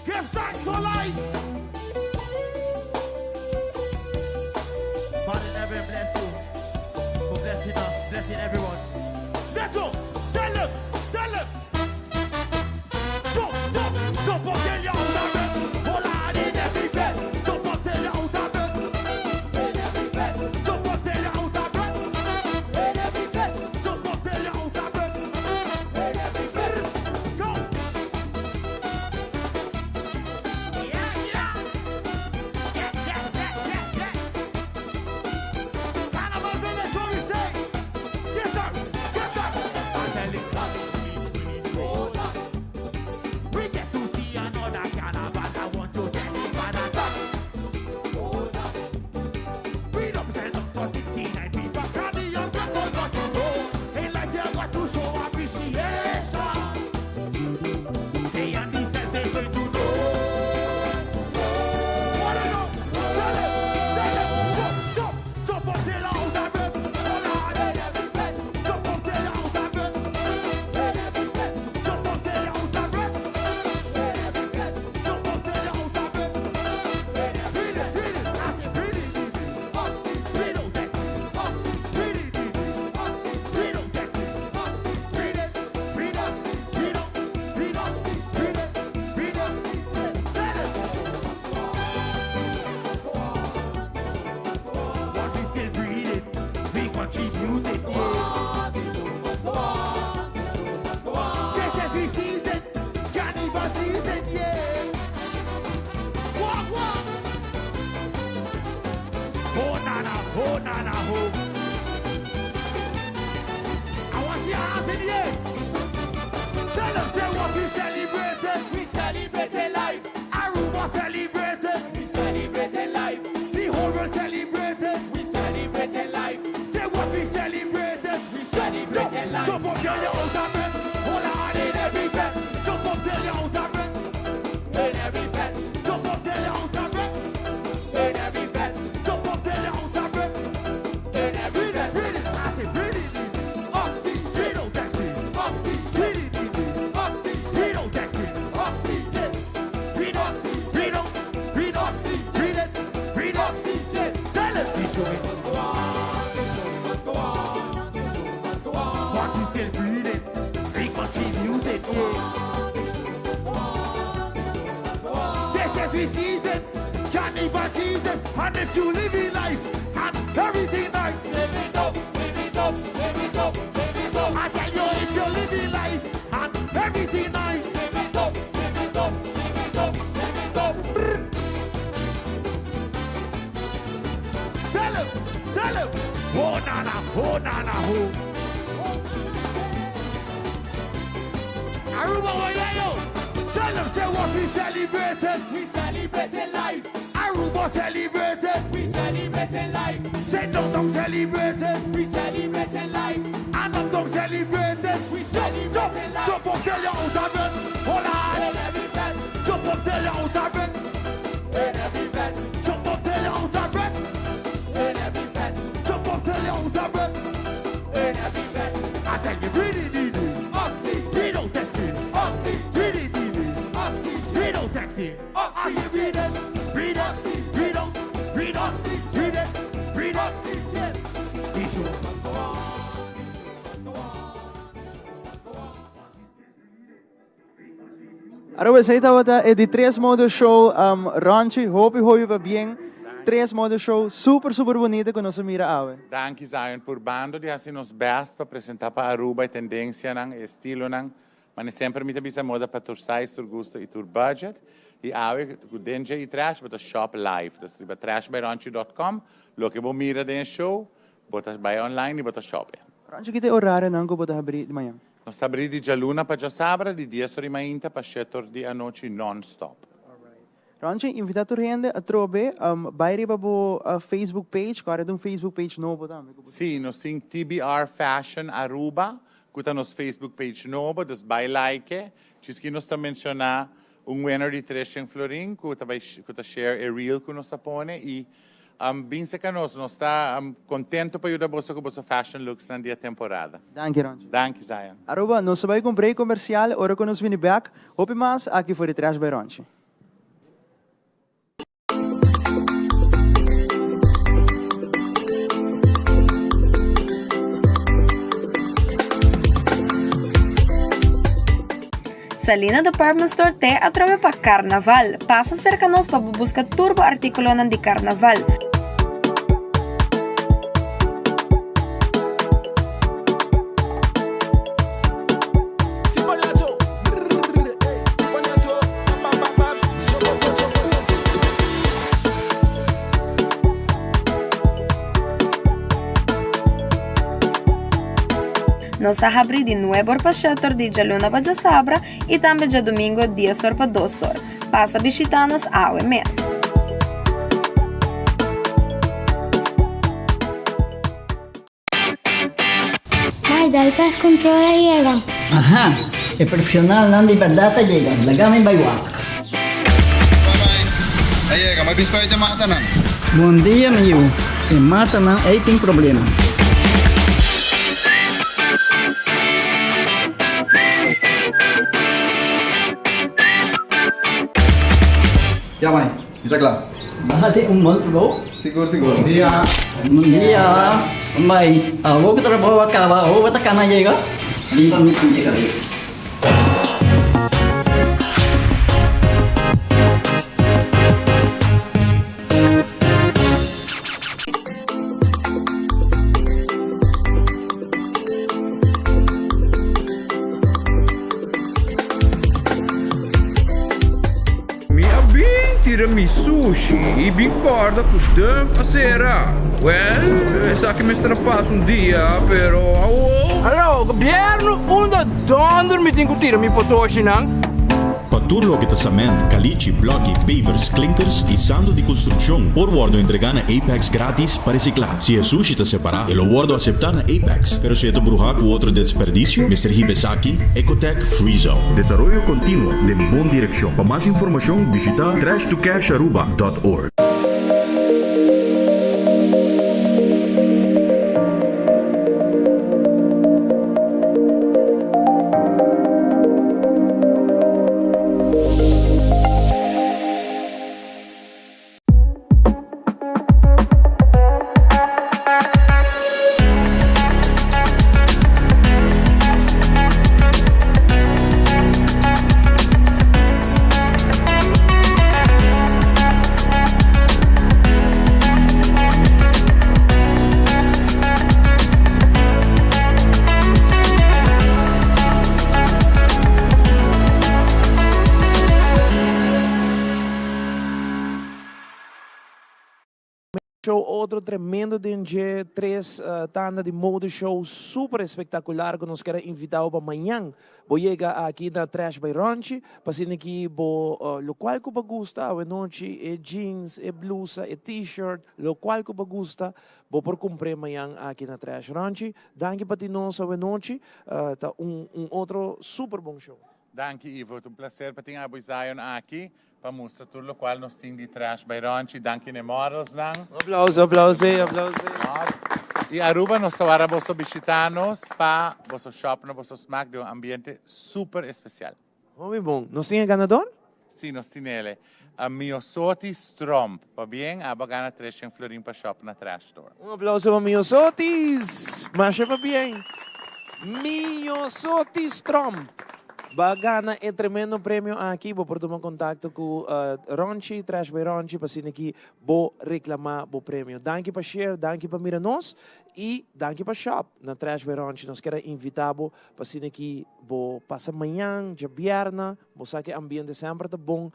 Give thanks for life. Father, never bless you for blessing us, blessing everyone. Let's go. Tell them. Jump up, tell you out of bed. Hold on in every bed. Jump up, tell you out of bed. In every bed. Jump up, tell you out of bed. In every bed. Jump up, tell you out of bed. In every bed. Go. And if you live in life and everything nice, live it up, live it up, live it up, live it up. I tell you, if you live in life and everything nice, live it up, live it up, live it up, live it up. Tell him, oh nana, oh. Aruba, Wayayo, tell him, say what we celebrated life. must celebrate it. We celebrating life. Say don't celebrate it. We celebrating life. And don't celebrate it. We celebrating life. Jump up till you're out of it. Hold on. In every bed. Jump up till you're out of it. In every bed. Jump up till you're out of it. In every bed. Jump up till you're out of it. In every bed. I tell you, really need this. Oxy. We don't text it. Oxy. Really need this. Oxy. We don't text it. Oxy. Read it. Read it. Read it. Read it. Read it. Read it. These shows must go on. Ahora pues ahí está de 3 modos show Ronchi, hopi va bien. 3 modos show super bonito que nos mira ave. Danke Zion por bando de assim nos best para apresentar para Aruba e tendência nang estilo nang, mas sempre me também moda para tur size, tur gusto e tur budget. E ave com denje e trash para shop live, das riba trashbyronchi.com, lo que bo mira den show, bota by online e bota shop. Ronchi que te horário não que bota abrir de manhã. Nós está abrindo de jaluna para jasabra, de 10 horas mainta para 7 horas de noite non-stop. Ronchi, invitato gente a trobe, vai bo Facebook page, cara de Facebook page novo também. Sim, nós temos TBR Fashion Aruba, que está nos Facebook page novo, dos by like, diz que nós está mencionar winner de 3 florin, que está share a reel que nós está pone e Binse que nós está contento para ajudar você com você fashion looks na dia temporada. Danke, Ronchi. Danke, Zion. Aruba, nós vai com break comercial, ora que nós vini back. Hope mais aqui for Trash by Ronchi. Salina Department Store te atreve para Carnaval. Passa cerca nós para buscar turbo artículo de Carnaval. Nós está abrindo de 9 horas para 7 horas de jaluna para sabra e também de domingo 10 horas para 2 horas. Passa a visitar-nos ao mês. Mai, dal pest control llega. Ajá, el profesional não de verdade llega. Lagame baiwak. Llega, mas bispo te mata não. Bom dia, meu. E mata não, aí tem problema. Ya, mãe, está claro. Bahati monte bom? Seguro. Bom dia. Bom dia. Mãe, vou que trabalho acaba, vou botar cana chega. Limpa me com cabeça. Tirami sushi e bicorda com dam a sera. Well, sa que me strapasso dia, pero Alô, governo, onde donder me tem que tirar mi potoshi não? Paturlo que tassamento, caliche, bloque, pavers, clinkers e sando de construção. Por guardo entregar na Apex grátis para reciclar. Se é sushi tá separado, eu guardo aceitar na Apex. Pero se é brujar com outro desperdício, Mr. Hibesaki, Ecotech Free Zone. Desarrollo contínuo de boa direção. Para mais informação, visita trashtocasharuba.org. show, outro tremendo DJ, 3 tanda de mode show super espetacular que nós queremos invitar para amanhã. Vou chegar aqui na Trash by Ronchi, passando aqui lo qual que gusta, a noite é jeans, é blusa, é t-shirt, lo qual que gusta, vou por comprar amanhã aqui na Trash Ronchi. Danke para ti nós a noite, tá outro super bom show. Danke, Ivo. É um prazer para ter a Zion aqui para mostrar tudo o qual nós temos de Trash by Ronchi. Danke, ne models lang. Aplauso. E Aruba nós estamos visitando para o shop, para o smack de um ambiente super especial. Muito bom. Nós temos ganador? Sim, nós temos ele. A Miosotis Trump. Para bem, a bagana Trash em Florim para shop na Trash Store. Aplauso para Miosotis. Marcha para bem. Miosotis Trump. Bagana é tremendo prêmio aqui, vou por tomar contato com Ronchi, Trash by Ronchi, para assim aqui, vou reclamar o prêmio. Danke para share, danke para mirar nós e danke para shop na Trash by Ronchi. Nós queremos invitar-vos para assim aqui, vou passar amanhã, de viernes, vou saber que o ambiente sempre está bom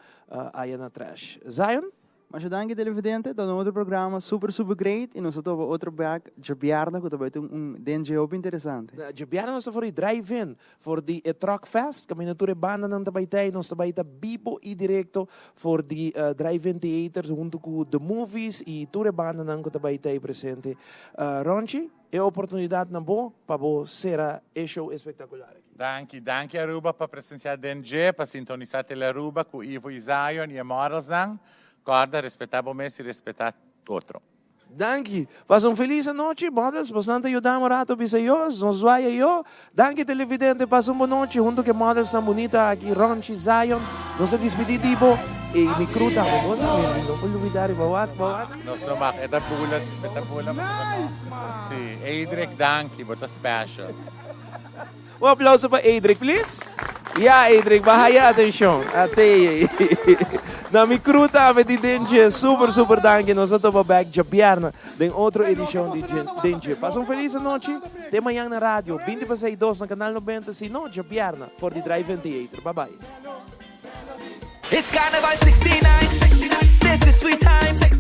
aí na Trash. Zion? Mas danke televidente, dan outro programa super great e nós temos outro back de viernes que também tem DJ op interessante. De viernes nós voor die drive-in, voor die Truck Fest, que nature banda não também tem, nós também está bipo e direto voor die drive-in theater junto com the movies e toure banda não também tem presente. Ronchi, é a oportunidade na boa para ser um show espetacular. Danke Aruba para presenciar DJ, para sintonizar a Aruba com Ivo e Zion e a models lang. Guarda, respeitar o mês e respeitar outro. Danke. Faz feliz noite, models. Bastante ajudamos rato bisayos. Nos vai eu. Danke, televidente. Passa uma noite junto com models tão bonita aqui, Ronchi, Zion. Nos despedir, tipo, e me cruta. Não pode olvidar, bawat. Nós não é da bula. Sim, Eidrek, danke, but a special. Um aplauso para Eidrek, please. Yeah, Eidrek, bahaya atenção. Até na mi cruta di DJ, super danke. Nós estamos back de viernes, em outra edição de DJ. Passa feliz noite. Até amanhã na rádio, 20/2 no canal 90, se não, de viernes, for the Drive-In Theater. Bye bye. It's Carnival 69, this is sweet time.